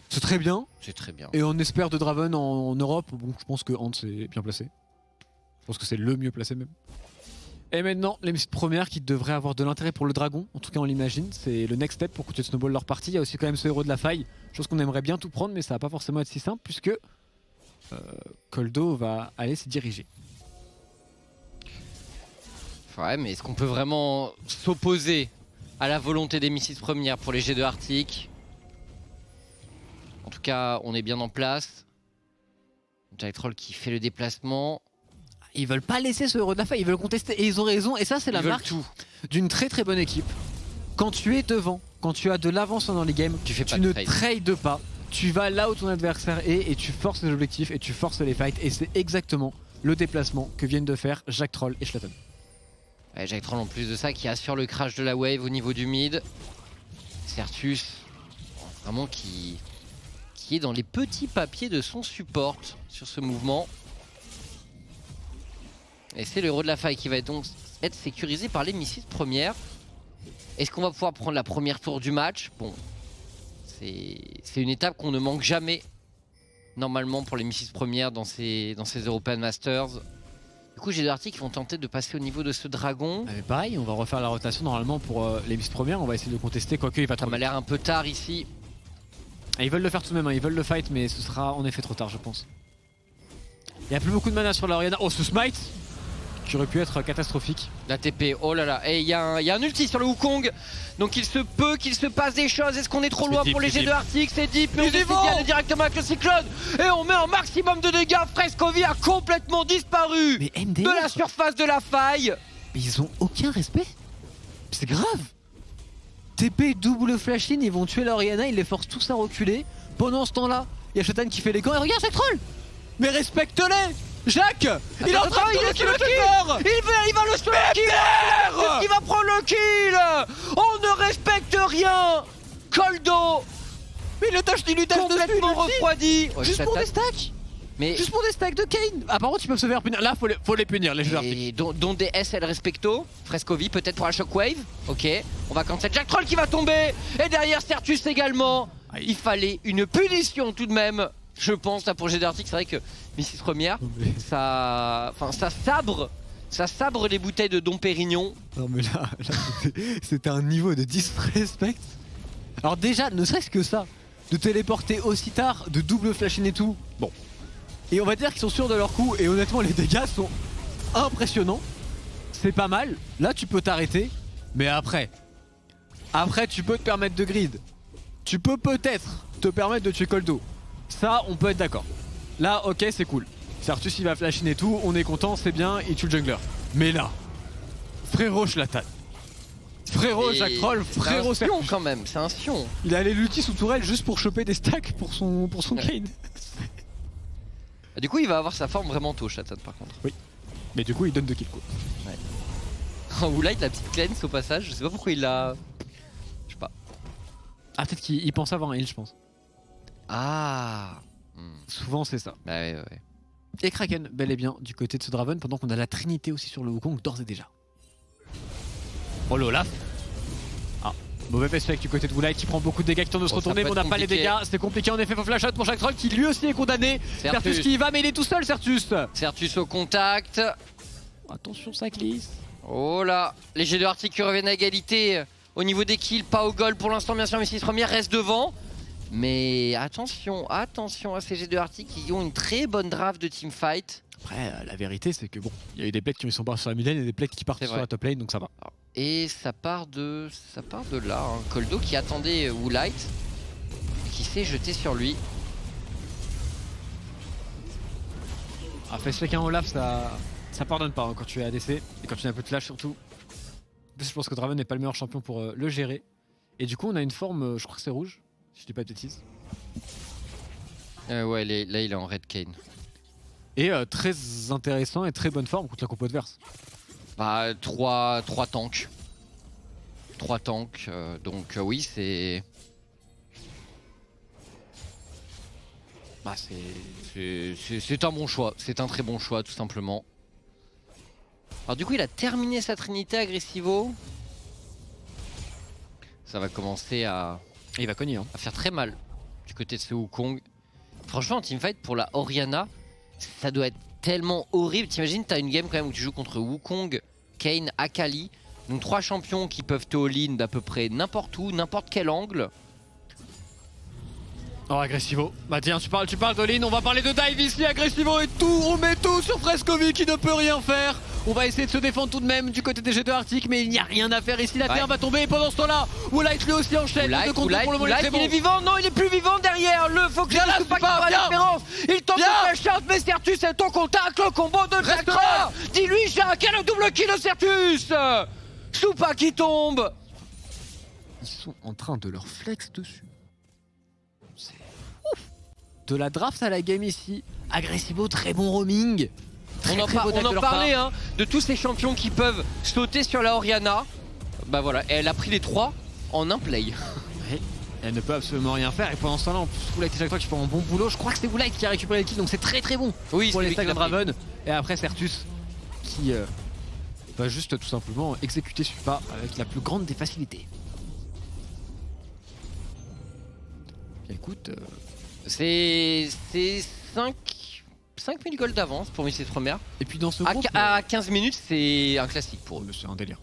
C'est très bien. C'est très bien. Et on espère de Draven en Europe, bon, je pense que Hans est bien placé. Je pense que c'est le mieux placé même. Et maintenant, les premières qui devraient avoir de l'intérêt pour le dragon, en tout cas on l'imagine, c'est le next step pour continuer de snowball leur partie. Il y a aussi quand même ce héros de la faille, chose qu'on aimerait bien tout prendre, mais ça va pas forcément être si simple puisque Koldo va aller s'y diriger. Ouais, mais est-ce qu'on peut vraiment s'opposer à la volonté des Missis premières pour les G2 Arctic? En tout cas, on est bien en place. Jack Troll qui fait le déplacement. Ils veulent pas laisser ce héros de la faille, ils veulent contester et ils ont raison. Et ça, c'est la marque d'une très bonne équipe. Quand tu es devant, quand tu as de l'avance dans les games, tu ne trades pas. Tu vas là où ton adversaire est et tu forces les objectifs et tu forces les fights. Et c'est exactement le déplacement que viennent de faire Jack Troll et Schlatten. Ouais, Jack Troll en plus de ça qui assure le crash de la wave au niveau du mid. Sertus, vraiment qui est dans les petits papiers de son support sur ce mouvement. Et c'est le héros de la faille qui va donc être sécurisé par les Missis premières. Est-ce qu'on va pouvoir prendre la première tour du match? Bon, c'est une étape qu'on ne manque jamais normalement pour les Missis premières dans ces European Masters. Du coup, G2 Arctic qui vont tenter de passer au niveau de ce dragon. Mais pareil, on va refaire la rotation normalement pour les Missis premières. On va essayer de contester, quoique il va Ça m'a l'air un peu tard ici. Et ils veulent le faire tout de même, hein. Ils veulent le fight, mais ce sera en effet trop tard, je pense. Il n'y a plus beaucoup de mana sur la Orianna. Oh, ce smite qui aurait pu être catastrophique. La TP, oh là là. Et il y a un ulti sur le Wukong. Donc il se peut qu'il se passe des choses. Est-ce qu'on est trop loin pour les G2 Arctic? C'est deep, mais on décide d'y aller directement avec le cyclone. Et on met un maximum de dégâts. Frescovi a complètement disparu mais MDR, de la surface de la faille. Mais ils ont aucun respect. C'est grave. TP double flash in, ils vont tuer l'Orianna, ils les forcent tous à reculer. Pendant ce temps-là, il y a Shotan qui fait les camps. Et regarde Jack Troll. Mais respecte-les. Jacques, il est en train de tuer le kill. Il va le solo kill. Est-ce qu'il va prendre le kill? On ne respecte rien. Koldo, mais le touch lui tâche complètement refroidi. Juste pour des stacks. Mais juste pour des stacks de Kane. Apparemment tu peux se faire punir. Là faut les punir les joueurs. Et dont des SL respecto. Frescovi peut-être pour la shockwave. Ok, on va cancel Jack Troll qui va tomber. Et derrière Sertus également. Il fallait une punition tout de même. Je pense là pour G2 Arctic, c'est vrai que Missis première, ça sabre les bouteilles de Dom Pérignon. Non mais là c'était un niveau de disrespect. Alors déjà, ne serait-ce que ça, de téléporter aussi tard, de double flash in et tout, bon. Et on va dire qu'ils sont sûrs de leur coup et honnêtement les dégâts sont impressionnants. C'est pas mal, là tu peux t'arrêter, mais après tu peux te permettre de grid. Tu peux peut-être te permettre de tuer Koldo. Ça, on peut être d'accord. Là, ok, c'est cool. Sertus, il va flash in et tout, on est content, c'est bien, il tue le jungler. Mais là, frérot Schlatten, frérot Jack Troll, frérot Sertus. C'est un Sion quand même, c'est un Sion. Il a allé l'ulti sous tourelle juste pour choper des stacks pour son Kane. Du coup, il va avoir sa forme vraiment tôt, Schlatten, par contre. Oui. Mais du coup, il donne 2 kills quoi. Ouais. Woolite, la petite cleanse au passage, je sais pas pourquoi il l'a... Je sais pas. Ah, peut-être qu'il pense avoir un heal, je pense. Ah. Souvent c'est ça. Bah ouais. Et Kraken, bel et bien, du côté de ce Draven, pendant qu'on a la Trinité aussi sur le Wukong, d'ores et déjà. Oh l'Olaf. Ah, mauvais face du côté de Woolite qui prend beaucoup de dégâts, qui tourne de se retourner, mais on n'a pas les dégâts. C'est compliqué en effet, faut flash out pour Jack Troll qui lui aussi est condamné. Sertus qui y va, mais il est tout seul, Sertus. Sertus au contact. Attention, ça glisse. Oh là, les G2 Arctic qui reviennent à égalité au niveau des kills, pas au goal pour l'instant, bien sûr, mais 6 premières reste devant. Mais attention à ces G2 Arctic qui ont une très bonne draft de teamfight. Après, la vérité, c'est que bon, il y a eu des plates qui sont partis sur la mid lane et des plates qui partent sur la top lane, donc ça va. Et ça part de là. Hein. Koldo qui attendait Woolite, qui s'est jeté sur lui. Ah, face check un Olaf, ça pardonne pas hein, quand tu es ADC et quand tu as un peu de flash surtout. En plus, je pense que Draven n'est pas le meilleur champion pour le gérer. Et du coup, on a une forme, je crois que c'est rouge, si je dis pas de bêtises. Ouais, là il est en red Kayn. Et très intéressant et très bonne forme contre la compo adverse. Bah, 3 tanks. 3 tanks, donc oui, c'est. Bah, c'est un bon choix. C'est un très bon choix, tout simplement. Alors, du coup, il a terminé sa trinité agressivo. Ça va commencer à. Et il va cogner, hein. À faire très mal du côté de ce Wukong. Franchement, en teamfight pour la Orianna, ça doit être tellement horrible. T'imagines, t'as une game quand même où tu joues contre Wukong, Kayn, Akali. Donc 3 champions qui peuvent te all-in d'à peu près n'importe où, n'importe quel angle. Oh, Agressivo. Bah tiens, tu parles d'all-in, on va parler de dive ici, Agressivo et tout, on met tout sur Frescovi qui ne peut rien faire. On va essayer de se défendre tout de même du côté des G2 Arctic, mais il n'y a rien à faire ici, la terre va tomber et pendant ce temps-là, Woolite lui aussi enchaîne. Woolite, il est vivant, non, il est plus vivant derrière, le Fox ne pas qu'il fera la différence. Il tente de flash out, mais Sertus est au contact, le combo de Jack Troll. Dis-lui, Jacques, quel double kill de Sertus. Soupa qui tombe. Ils sont en train de leur flex dessus. C'est ouf. De la draft à la game ici, Agressivo, très bon roaming. On en parlait hein, de tous ces champions qui peuvent sauter sur la Orianna. Bah voilà, elle a pris les 3 en un play. Ouais, elle ne peut absolument rien faire et pendant ce temps là en plus Woolite et Jack Troll qui font un bon boulot. Je crois que c'est Woolite qui a récupéré le kill donc c'est très bon oui, pour les stacks de Draven. Et après Sertus qui va juste tout simplement exécuter Supa avec la plus grande des facilités. Bien, écoute, c'est 5000 gold d'avance pour Mystique Première. Et puis dans ce groupe, à 15 minutes, c'est un classique pour eux. C'est un délire.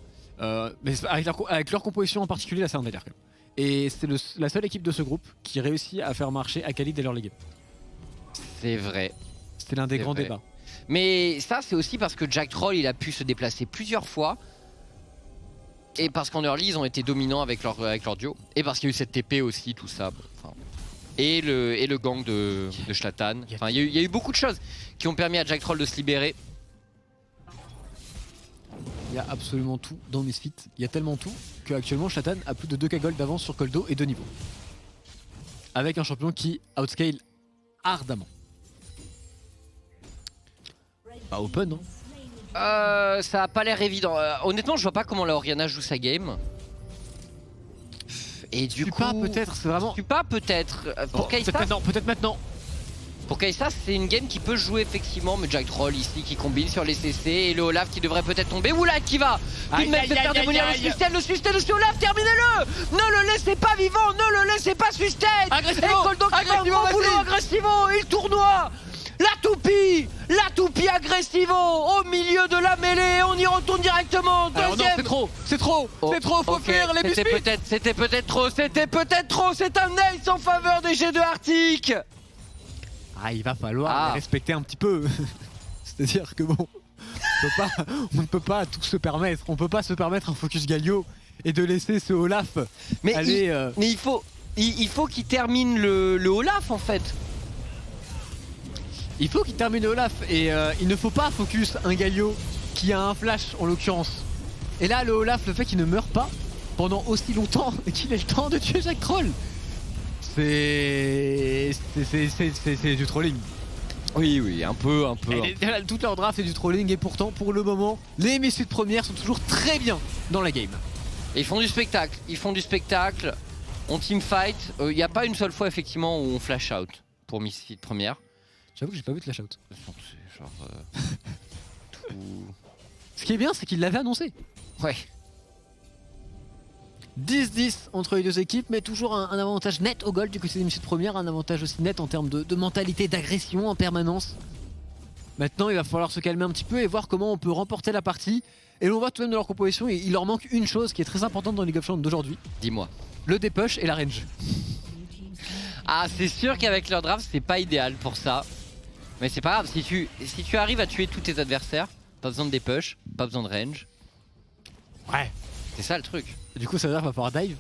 Mais avec leur composition en particulier, là c'est un délire quand même. Et c'est la seule équipe de ce groupe qui réussit à faire marcher Akali dès leur game. C'est vrai. C'était l'un des grands débats. Mais ça, c'est aussi parce que Jack Troll, il a pu se déplacer plusieurs fois. Et parce qu'en early, ils ont été dominants avec leur duo. Et parce qu'il y a eu cette TP aussi, tout ça. Bon, enfin, et le gang de Shlatan. Enfin, il y a eu beaucoup de choses qui ont permis à Jack Troll de se libérer. Il y a absolument tout dans Misfit. Il y a tellement tout qu'actuellement Shlatan a plus de 2k gold d'avance sur Koldo et 2 niveaux. Avec un champion qui outscale ardemment. Pas open, hein. Ça a pas l'air évident. Honnêtement, je vois pas comment la Orianna joue sa game. Et du coup, peut-être, c'est vraiment. Pas peut-être. Pour Kai'Sa, peut-être maintenant. Pour Kai'Sa, c'est une game qui peut jouer effectivement, mais Jack Troll ici qui combine sur les CC et le Olaf qui devrait peut-être tomber. Woolite qui va tout de même se faire démolir le sustain de Olaf, terminez-le. Ne le laissez pas vivant, ne le laissez pas sustain. Agressivo, et Koldo qui fait un gros boulot, Agressivo, il tournoie. La toupie Agressivo au milieu de la mêlée, on y retourne directement. Alors non, c'est trop, faut faire les biscuits. C'était peut-être trop, c'est un ace en faveur des G2 Arctic. Ah, il va falloir les respecter un petit peu. C'est-à-dire que bon, on ne peut pas tout se permettre. On peut pas se permettre un focus Galio et de laisser ce Olaf aller. Mais il faut qu'il termine le Olaf en fait. Il faut qu'il termine le Olaf et il ne faut pas focus un Galio qui a un flash en l'occurrence. Et là, le Olaf, le fait qu'il ne meure pas pendant aussi longtemps et qu'il ait le temps de tuer Jack Troll. C'est du trolling. Oui, un peu. Toute leur draft est du trolling et pourtant pour le moment les Misfits premières sont toujours très bien dans la game. Et ils font du spectacle, on teamfight, il n'y a pas une seule fois effectivement où on flash out pour Misfits première. J'avoue que j'ai pas vu de flash out. Genre, tout... Ce qui est bien c'est qu'ils l'avaient annoncé. Ouais. 10-10 entre les deux équipes, mais toujours un avantage net au gold du côté des Misfits premières, un avantage aussi net en termes de mentalité, d'agression en permanence. Maintenant, il va falloir se calmer un petit peu et voir comment on peut remporter la partie. Et l'on voit tout de même de leur composition, il leur manque une chose qui est très importante dans League of Legends d'aujourd'hui. Dis-moi. Le dépush et la range. Ah, c'est sûr qu'avec leur draft, c'est pas idéal pour ça. Mais c'est pas grave, si tu arrives à tuer tous tes adversaires, pas besoin de des push, pas besoin de range. Ouais. C'est ça le truc. Du coup, ça veut dire qu'il va falloir dive.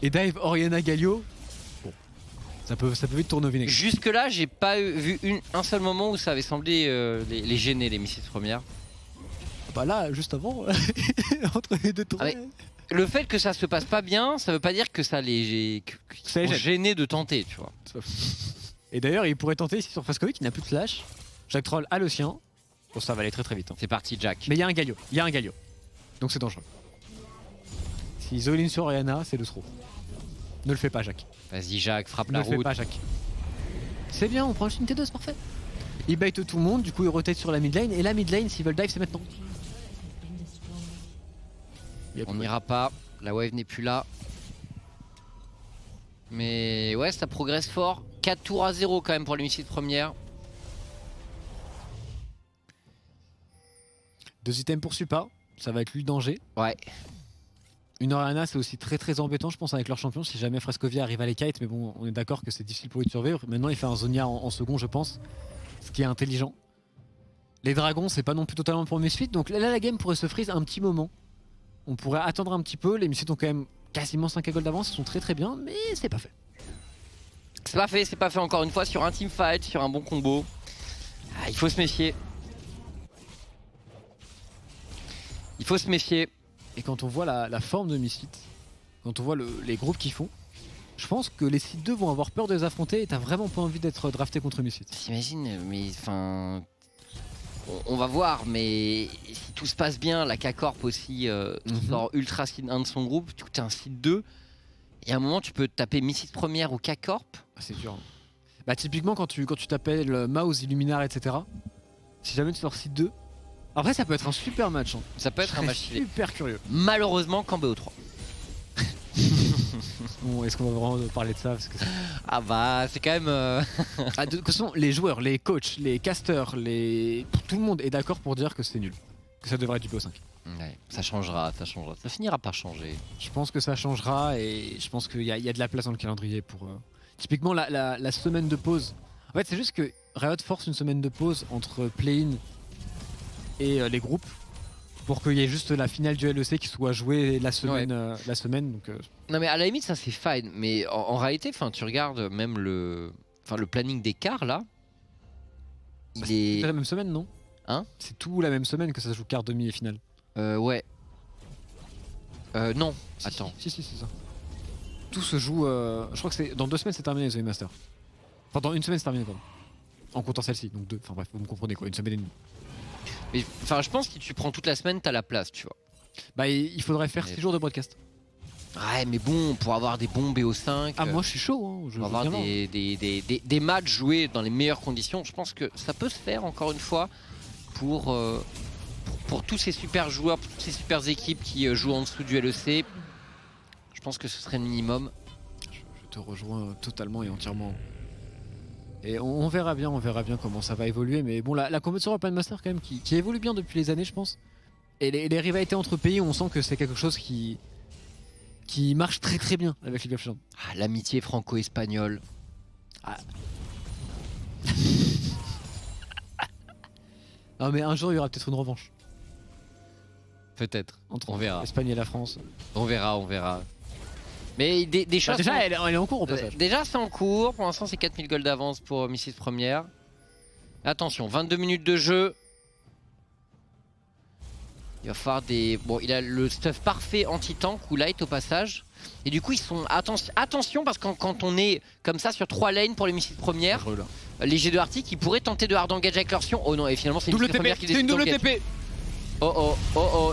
Et dive Orianna Galio. Bon. Ça peut vite tourner au vinaigre. Jusque là, j'ai pas vu un seul moment où ça avait semblé les gêner, les missiles premières. Bah là, juste avant, entre les deux tours. Ah, le fait que ça se passe pas bien, ça veut pas dire que ça les Ça les gêne. gêné de tenter, tu vois. Et d'ailleurs, il pourrait tenter ici sur Frascovic qui n'a plus de slash. Jack Troll a le sien. Bon, ça va aller très vite. Hein. C'est parti, Jack. Mais il y a un Galio. Il y a un Galio. Donc c'est dangereux. Si Zolin sur Orianna, c'est le throw. Ne le fais pas, Jack. Vas-y, Jack, frappe Ne la le fais route. pas, Jack. C'est bien, on prend une T2, c'est parfait. Il bait tout le monde, du coup il rotate sur la mid lane. Et la mid lane, s'ils veulent dive, c'est maintenant. On n'ira pas, la wave n'est plus là. Mais ouais, ça progresse fort. 4 tours à 0 quand même pour les missiles première. 2 items pour Supa, ça va être lui le danger. Ouais. Une Orianna, c'est aussi très embêtant, je pense, avec leur champion. Si jamais Frascovia arrive à les kite, mais bon, on est d'accord que c'est difficile pour lui de survivre. Maintenant, il fait un Zonia en second, je pense, ce qui est intelligent. Les dragons, c'est pas non plus totalement pour Misfit, donc là, la game pourrait se freeze un petit moment. On pourrait attendre un petit peu. Les Misfits ont quand même quasiment 5 à gold d'avance, ils sont très bien, mais c'est pas fait. C'est pas fait encore une fois sur un teamfight, sur un bon combo. Ah, il faut se méfier. Il faut se méfier. Et quand on voit la forme de Misfit, quand on voit les groupes qu'ils font, je pense que les Seed 2 vont avoir peur de les affronter et t'as vraiment pas envie d'être drafté contre Misfit. T'imagines, mais enfin... On va voir, mais si tout se passe bien, la K-Corp aussi sort ultra seed 1 de son groupe, du coup t'es un seed 2. Et à un moment tu peux taper Misfit première ou K-Corp. Ah, c'est dur. Bah typiquement quand tu t'appelles Mouse, Illuminar, etc. Si jamais tu sors Seed 2, après ça peut être un super match. Hein. Ça peut être un match stylé. Super curieux. Malheureusement qu'en BO3. Bon, est-ce qu'on va vraiment parler de ça parce que Ah bah c'est quand même... ah, de toute façon, les joueurs, les coachs, les casters, tout le monde est d'accord pour dire que c'est nul. Que ça devrait être du BO5. Ouais, ça changera. Ça finira par changer. Je pense que ça changera et je pense qu'il y a de la place dans le calendrier pour... Typiquement la semaine de pause. En fait c'est juste que Riot force une semaine de pause entre play-in et les groupes pour qu'il y ait juste la finale du LEC qui soit jouée la semaine. Donc, Non mais à la limite ça c'est fine. Mais en réalité, tu regardes même le planning des quarts là. C'est la même semaine, non? Hein? C'est tout la même semaine que ça se joue quart, demi et finale. Ouais. Non. Attends. Si, c'est ça. Tout se joue. Je crois que c'est dans 2 semaines c'est terminé les The Master. Enfin dans 1 semaine c'est terminé pardon. En comptant celle-ci, donc 2. Enfin bref, vous me comprenez quoi, 1 semaine et demie. Mais je pense que si tu prends toute la semaine, t'as la place, tu vois. Bah il faudrait faire 6 jours de broadcast. Ouais, mais bon, pour avoir des bons BO5. Ah moi je suis chaud, hein. Pour avoir des matchs joués dans les meilleures conditions, je pense que ça peut se faire encore une fois pour tous ces super joueurs, pour toutes ces super équipes qui jouent en dessous du LEC. Je pense que ce serait le minimum. Je te rejoins totalement et entièrement. Et on verra bien comment ça va évoluer. Mais bon, la compétition Open Master quand même qui évolue bien depuis les années, je pense. Et les rivalités entre pays, on sent que c'est quelque chose qui marche très bien avec League of Legends. Ah, l'amitié franco-espagnole. Ah. Non mais un jour il y aura peut-être une revanche. Peut-être. Entre on verra. l'Espagne et la France. On verra. Mais des choses. Déjà elle est en cours au passage. Déjà c'est en cours. Pour l'instant c'est 4000 gold d'avance pour Misfit première. Attention, 22 minutes de jeu. Il va falloir des... Bon, il a le stuff parfait anti-tank ou light au passage. Et du coup, ils sont... Attention, parce que quand on est comme ça sur 3 lanes pour les missiles premières, les G2 Arctic, ils pourraient tenter de hard engage avec leur Sion. Oh non, et finalement, c'est une première qui décide double d'engage. TP. Oh,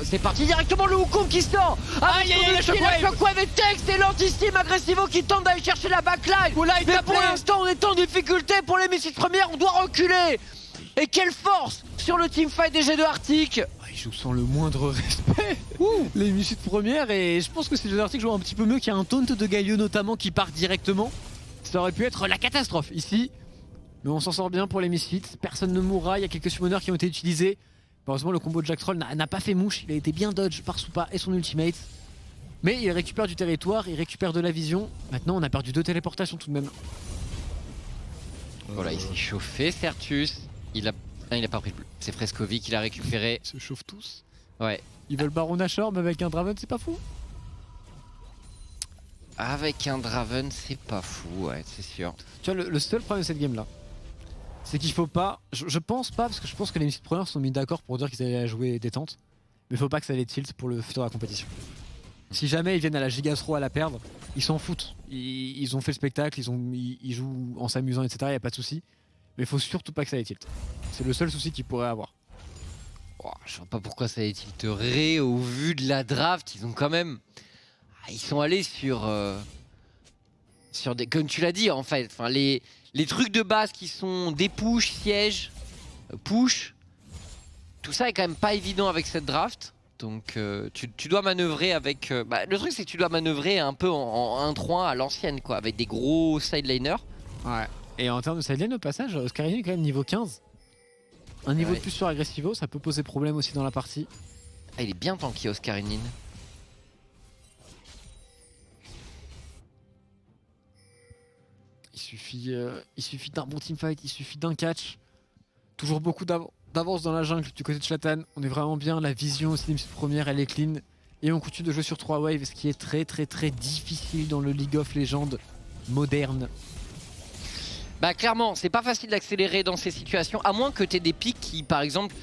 c'est parti directement le Wukong qui sort. Aïe, la Shockwave et Text et l'Anti-Steam Agressivo qui tente d'aller chercher la backline. Mais pour l'instant, on est en difficulté pour les missiles premières, on doit reculer. Et quelle force sur le teamfight des G2 Arctic. Ils jouent sans le moindre respect. Les Misfits premières et je pense que ces G2 Arctic jouent un petit peu mieux qu'il y a un taunt de Galio notamment qui part directement. Ça aurait pu être la catastrophe ici. Mais on s'en sort bien pour les Misfits. Personne ne mourra, il y a quelques summoners qui ont été utilisés. Heureusement le combo de Jack Troll n'a pas fait mouche. Il a été bien dodge par Supa et son ultimate. Mais il récupère du territoire, il récupère de la vision. Maintenant, on a perdu 2 téléportations tout de même. Voilà, il s'est chauffé, Certus. Il a pas pris le bleu. C'est Frescovi qui l'a récupéré. Ils se chauffent tous. Ouais. Ils veulent Baron Nashor, mais avec un Draven, c'est pas fou. Avec un Draven, c'est pas fou, ouais, c'est sûr. Tu vois, le seul problème de cette game là, c'est qu'il faut pas. Je pense pas, parce que je pense que les Mystic Preneurs sont mis d'accord pour dire qu'ils allaient jouer détente. Mais il faut pas que ça les tilt pour le futur de la compétition. Si jamais ils viennent à la Giga-Throw à la perdre, ils s'en foutent. Ils ont fait le spectacle, ils jouent en s'amusant, etc. Y a pas de souci. Mais il faut surtout pas que ça les tilt. C'est le seul souci qu'ils pourraient avoir. Oh, je vois pas pourquoi ça les tilterait au vu de la draft. Ils ont quand même. Ils sont allés sur des. Comme tu l'as dit en fait. Enfin, les trucs de base qui sont des push, siège, push. Tout ça est quand même pas évident avec cette draft. Donc tu dois manœuvrer avec... le truc c'est que tu dois manœuvrer un peu en 1-3 à l'ancienne quoi, avec des gros sideliners. Ouais. Et en termes de sideline au passage, Oscarine est quand même niveau 15. Un niveau de plus sur Agressivo, ça peut poser problème aussi dans la partie. Ah, il est bien tanky Oscarine. Il suffit d'un bon teamfight, il suffit d'un catch. Toujours beaucoup d'avance dans la jungle du côté de Zlatan. On est vraiment bien, la vision aussi des première elle est clean. Et on continue de jouer sur 3 waves, ce qui est très difficile dans le League of Legends moderne. Bah clairement, c'est pas facile d'accélérer dans ces situations, à moins que tu aies des pics qui, par exemple,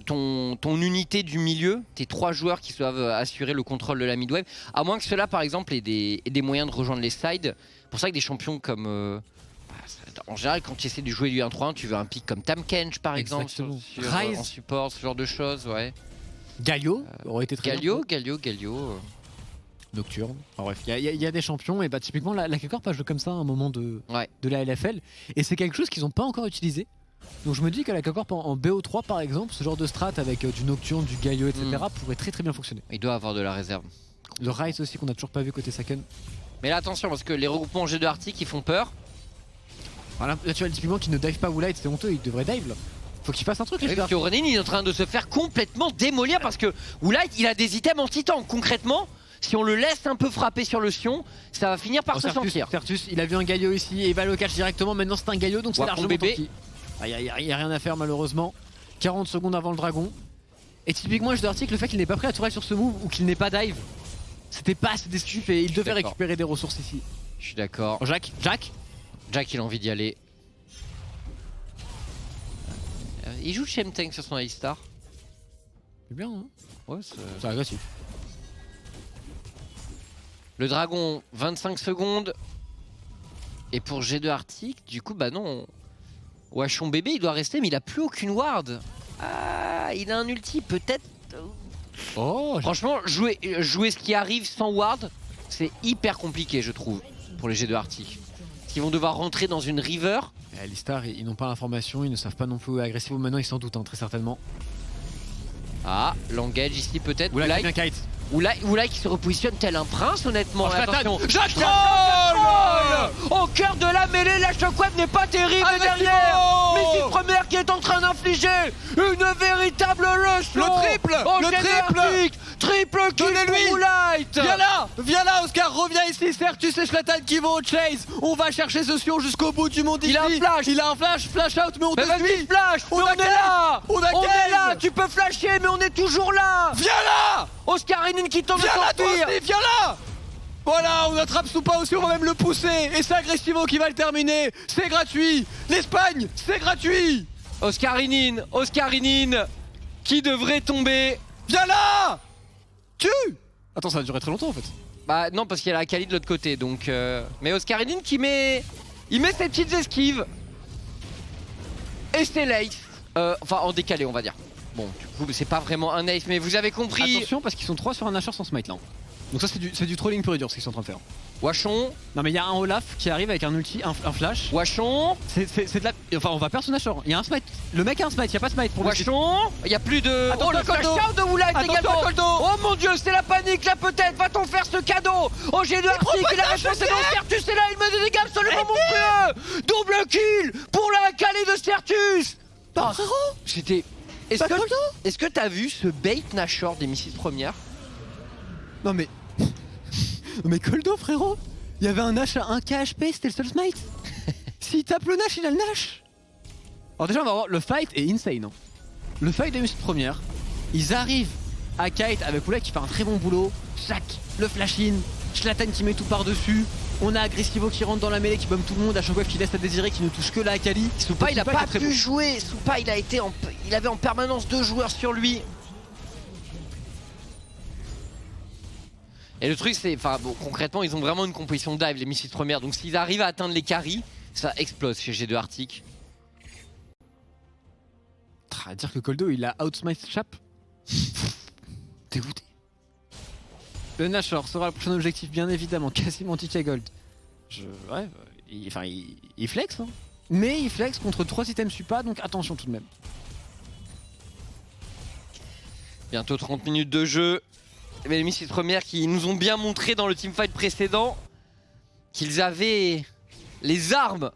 ton unité du milieu, tes 3 joueurs qui doivent assurer le contrôle de la mid wave, à moins que cela par exemple ait des moyens de rejoindre les sides. C'est pour ça que des champions comme... en général, quand tu essaies de jouer du 1-3-1, tu veux un pic comme Tahm Kench par exemple, en support, ce genre de choses, ouais. Galio aurait été très bien. Galio. Nocturne. Enfin, bref, il y a des champions et bah typiquement la K-Corp a joué comme ça à un moment de la LFL et c'est quelque chose qu'ils n'ont pas encore utilisé. Donc je me dis que la K-Corp en BO3 par exemple, ce genre de strat avec du Nocturne, du Galio, etc. pourrait très bien fonctionner. Il doit avoir de la réserve. Le Rise aussi qu'on a toujours pas vu côté Saken. Mais là attention parce que les regroupements G2 Arctic ils font peur. Voilà, là tu vois typiquement qu'il ne dive pas Woolite, c'est honteux, il devrait dive là. Faut qu'il fasse un truc. Parce que Ronin il est en train de se faire complètement démolir parce que Woolite il a des items anti-tank concrètement. Si on le laisse un peu frapper sur le Sion, ça va finir par se sentir. Certus, il a vu un Galio ici et il va le catch directement. Maintenant c'est un Galio donc c'est largement tanky. Il y a rien à faire malheureusement. 40 secondes avant le dragon. Et typiquement je dois dire que le fait qu'il n'ait pas pris la tourelle sur ce move ou qu'il n'ait pas dive, c'était pas assez destructif et il devait récupérer des ressources ici. Je suis d'accord. Oh, Jack il a envie d'y aller. Il joue Chemtank sur son Alistar. C'est bien hein. Ouais, c'est agressif. Le dragon, 25 secondes. Et pour G2 Arctic, du coup, bah non. Wachon bébé, il doit rester, mais il a plus aucune ward. Ah, il a un ulti, peut-être. Oh, franchement, jouer ce qui arrive sans ward, c'est hyper compliqué, je trouve, pour les G2 Arctic. Ils vont devoir rentrer dans une river. Les stars, ils n'ont pas l'information, ils ne savent pas non plus où est Agressivo. Maintenant, ils s'en doutent, hein, très certainement. Ah, l'engage ici peut-être. Oula qui se repositionne tel un prince honnêtement. Oh, attention. Jack Au cœur de la mêlée, la shockwave n'est pas terrible derrière. Mais c'est première qui est en train d'infliger une véritable leçon. Triple kill pour Woolite. Viens là Oscar, reviens ici. Certus et Zlatan qui vont au chase. On va chercher ce Sion jusqu'au bout du monde ici. Il a un flash out mais on te suit. On est là. Tu peux flasher mais on est toujours là. Viens là Oscarine qui tombe de sortir. Viens là. Voilà, on attrape Soupa aussi, on va même le pousser. Et c'est Agressivo qui va le terminer. C'est gratuit. L'Espagne, c'est gratuit. Oscarine qui devrait tomber. Viens là. Tue. Attends, ça va durer très longtemps en fait. Bah non, parce qu'il y a la Kali de l'autre côté. Donc, mais Oscarine qui met ses petites esquives. Et c'est l'ace. Enfin, en décalé, on va dire. Bon, du coup, c'est pas vraiment un ace, mais vous avez compris. Attention, parce qu'ils sont 3 sur un Nashor sans smite là. Donc ça c'est du trolling pur et dur ce qu'ils sont en train de faire. Wachon. Non mais il y a un Olaf qui arrive avec un ulti, un flash. Wachon. C'est de la... Enfin on va perdre son Nashor. Il y a un smite. Le mec a un smite, il y a pas de smite pour Wachon. Il y a plus de... Attends, le flash out de Woolite également. Oh mon dieu, c'est la panique là peut-être. Va-t-on faire ce cadeau? Oh G2 Arctic, il a répondu dans Certus et là il met des dégâts absolument monstrueux. Double kill pour la Kali de Certus. C'était... Est-ce que t'as vu ce bait Nashor des missiles premières? Non mais... Mais Coldo, frérot, il y avait un Nash à 1 KHP, c'était le seul smite. S'il tape le Nash, il a le Nash. Alors déjà, on va voir, le fight est insane. Hein. Le fight des musiques premières, ils arrivent à kite avec Oulai qui fait un très bon boulot. Chac, le flash-in, Zlatan qui met tout par-dessus. On a Agressivo qui rentre dans la mêlée, qui bombe tout le monde, à Shockwave qui laisse à désirer, qui ne touche que la Akali. Supa il a pas pu jouer, Supa il avait en permanence 2 joueurs sur lui. Et le truc c'est, enfin bon, concrètement ils ont vraiment une composition de dive les missiles premières, donc s'ils arrivent à atteindre les carries, ça explose chez G2 Arctic. À dire que Coldo il a outsmite Chap. Dégoûté. Le Nashor sera le prochain objectif bien évidemment, quasiment TK Gold. Ouais, il flex hein. Mais il flex contre 3 items Supa, donc attention tout de même. Bientôt 30 minutes de jeu. Mais les missiles premières qui nous ont bien montré dans le teamfight précédent qu'ils avaient les armes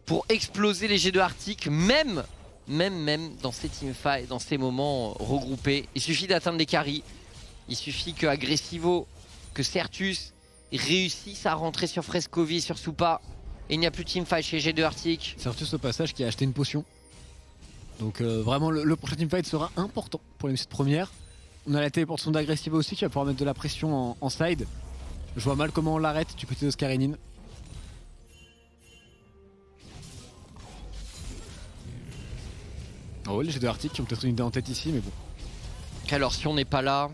pour exploser les G2 Arctic, même dans ces teamfights, dans ces moments regroupés. Il suffit d'atteindre les carries. Il suffit que Agressivo, que Certus réussissent à rentrer sur Frescovi, sur Supa. Et il n'y a plus de teamfight chez G2 Arctic. Certus au passage qui a acheté une potion. Donc vraiment le prochain teamfight sera important pour les missiles premières. On a la téléportation d'Agressivo aussi qui va pouvoir mettre de la pression en side. Je vois mal comment on l'arrête du côté de Scarinine. Oh les G2 Arctic qui ont peut-être une idée en tête ici mais bon. Alors si on n'est pas là,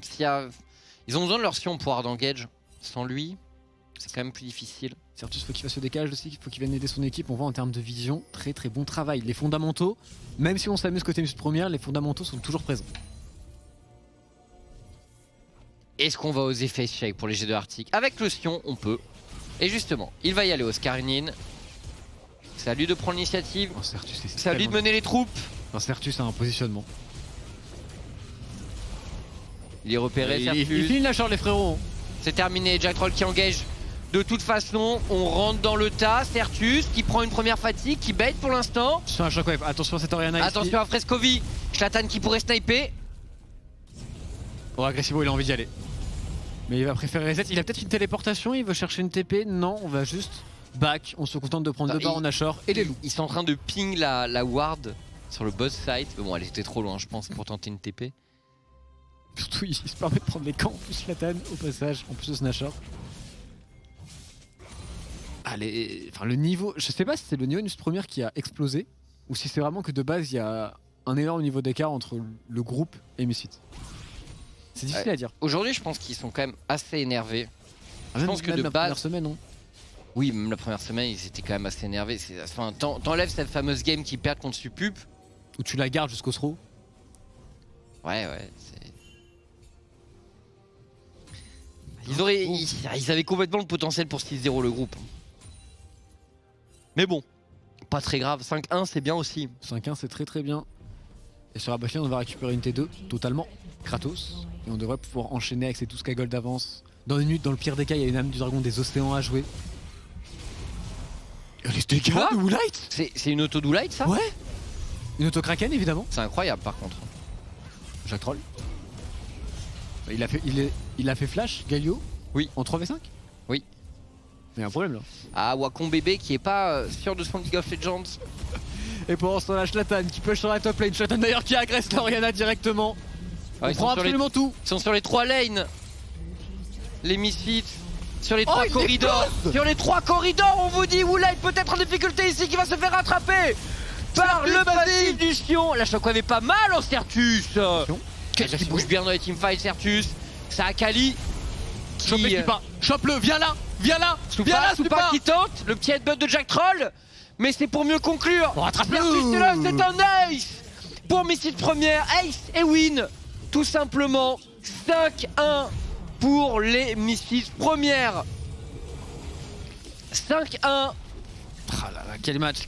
ils ont besoin de leur Sion pour hard engage. Sans lui, c'est quand même plus difficile. Certus faut qu'il fasse le décalage aussi, il faut qu'il vienne aider son équipe. On voit en termes de vision, très bon travail. Les fondamentaux, même si on s'amuse côté musique première, les fondamentaux sont toujours présents. Est-ce qu'on va oser face shake pour les G2 Arctic? Avec le Sion, on peut. Et justement, il va y aller Oscarinin. C'est à lui de prendre l'initiative. Oh, c'est à lui de mener les troupes. Un Certus a un positionnement. Il est repéré, Certus. Il finit la charge les frérots. C'est terminé, Jack Troll qui engage. De toute façon, on rentre dans le tas. Certus qui prend une première fatigue, qui bait pour l'instant. Attention à Shockwave, attention à cette Orianna. Attention à Frescovi. Zlatan qui pourrait sniper. Oh, Agressivo il a envie d'y aller. Mais il va préférer reset. Il a peut-être une téléportation, il veut chercher une TP. Non, on va juste back. On se contente de prendre le bar en Nashor et les loups. Ils sont en train de ping la ward sur le boss site. Mais bon, elle était trop loin, je pense, pour tenter une TP. Surtout, il se permet de prendre les camps en plus Zlatan au passage, en plus de ce Nashor. Allez, enfin le niveau, je sais pas si c'est le niveau de première qui a explosé ou si c'est vraiment que de base il y a un énorme niveau d'écart entre le groupe et Misfit. C'est difficile à dire. Aujourd'hui, je pense qu'ils sont quand même assez énervés. Je pense que de la base, première semaine, non. Oui, même la première semaine, ils étaient quand même assez énervés. Enfin, t'enlèves cette fameuse game qu'ils perdent contre Supup. Ou tu la gardes jusqu'au throw. Ouais, ils avaient complètement le potentiel pour 6-0 le groupe. Mais bon, pas très grave. 5-1, c'est bien aussi. 5-1, c'est très bien. Et sur la botlane, on va récupérer une T2 totalement. Kratos. Et on devrait pouvoir enchaîner avec ces 12k gold d'avance. Dans une minute, dans le pire des cas, il y a une âme du dragon des océans à jouer. Et les dégâts de Woolite. C'est une auto Woolite ça? Ouais. Une auto Kraken évidemment. C'est incroyable par contre. Jack Troll. Il a fait flash, Galio. Oui. En 3v5. Oui. Il y a un problème là. Ah, Wacom bébé qui est pas sûr de son League of Legends. Et pour l'instant, la Zlatan qui push sur la top lane. Zlatan d'ailleurs qui agresse l'Orianna directement. On prend absolument tout. Ils sont sur les 3 lanes. Les Misfits. Sur les 3 corridors. Sur les 3 corridors, on vous dit Woolite peut-être en difficulté ici qui va se faire rattraper par le passif du Sion. La Shockwave est pas mal en Certus. Qu'est-ce qui bouge bien dans les teamfights Certus? C'est Akali qui... Chope-le, viens là. Supa qui tente. Le petit headbutt de Jack Troll. Mais c'est pour mieux conclure. Rattrape-le. Certus, c'est un ace pour Misfits première. Ace et win. Tout simplement 5-1 pour les Misfits première. 5-1. Ah là là, quel match,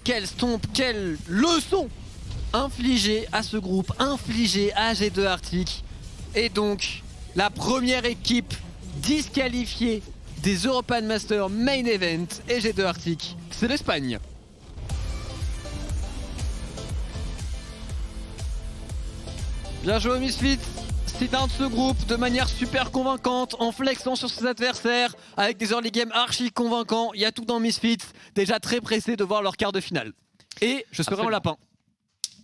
quel stomp, quelle leçon infligée à ce groupe, infligée à G2 Arctic. Et donc, la première équipe disqualifiée des European Masters Main Event et G2 Arctic, c'est l'Espagne. Bien joué Misfits, C1 de ce groupe de manière super convaincante, en flexant sur ses adversaires, avec des early games archi convaincants. Il y a tout dans Misfits, déjà très pressé de voir leur quart de finale. Et je serai en lapin.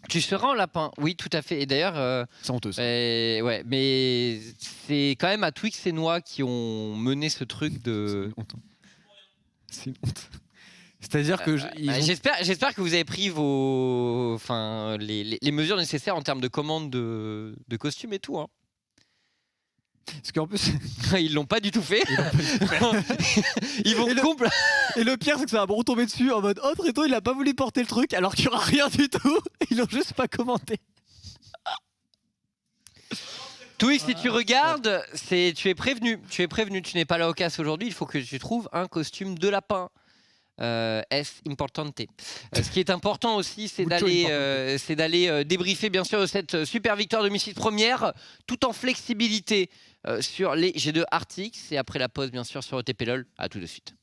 Tu seras en lapin, oui, tout à fait. Et d'ailleurs, c'est honteux. Ouais, mais c'est quand même à Twix et Noix qui ont mené ce truc de. C'est une honte. C'est-à-dire que j'espère que vous avez pris les mesures nécessaires en termes de commande de costumes et tout. Hein. Parce qu'en plus, ils l'ont pas du tout fait. Ils vont Et le pire, c'est que ça va me retomber dessus en mode oh, Tréto, il a pas voulu porter le truc alors qu'il y aura rien du tout. Ils l'ont juste pas commenté. Twix, si tu regardes, tu es prévenu. Tu n'es pas là au casse aujourd'hui. Il faut que tu trouves un costume de lapin. Es importante. Ce qui est important aussi, c'est d'aller débriefer bien sûr cette super victoire de Misfits première, tout en flexibilité sur les G2 Arctic. Et après la pause, bien sûr, sur OTP LoL. À tout de suite.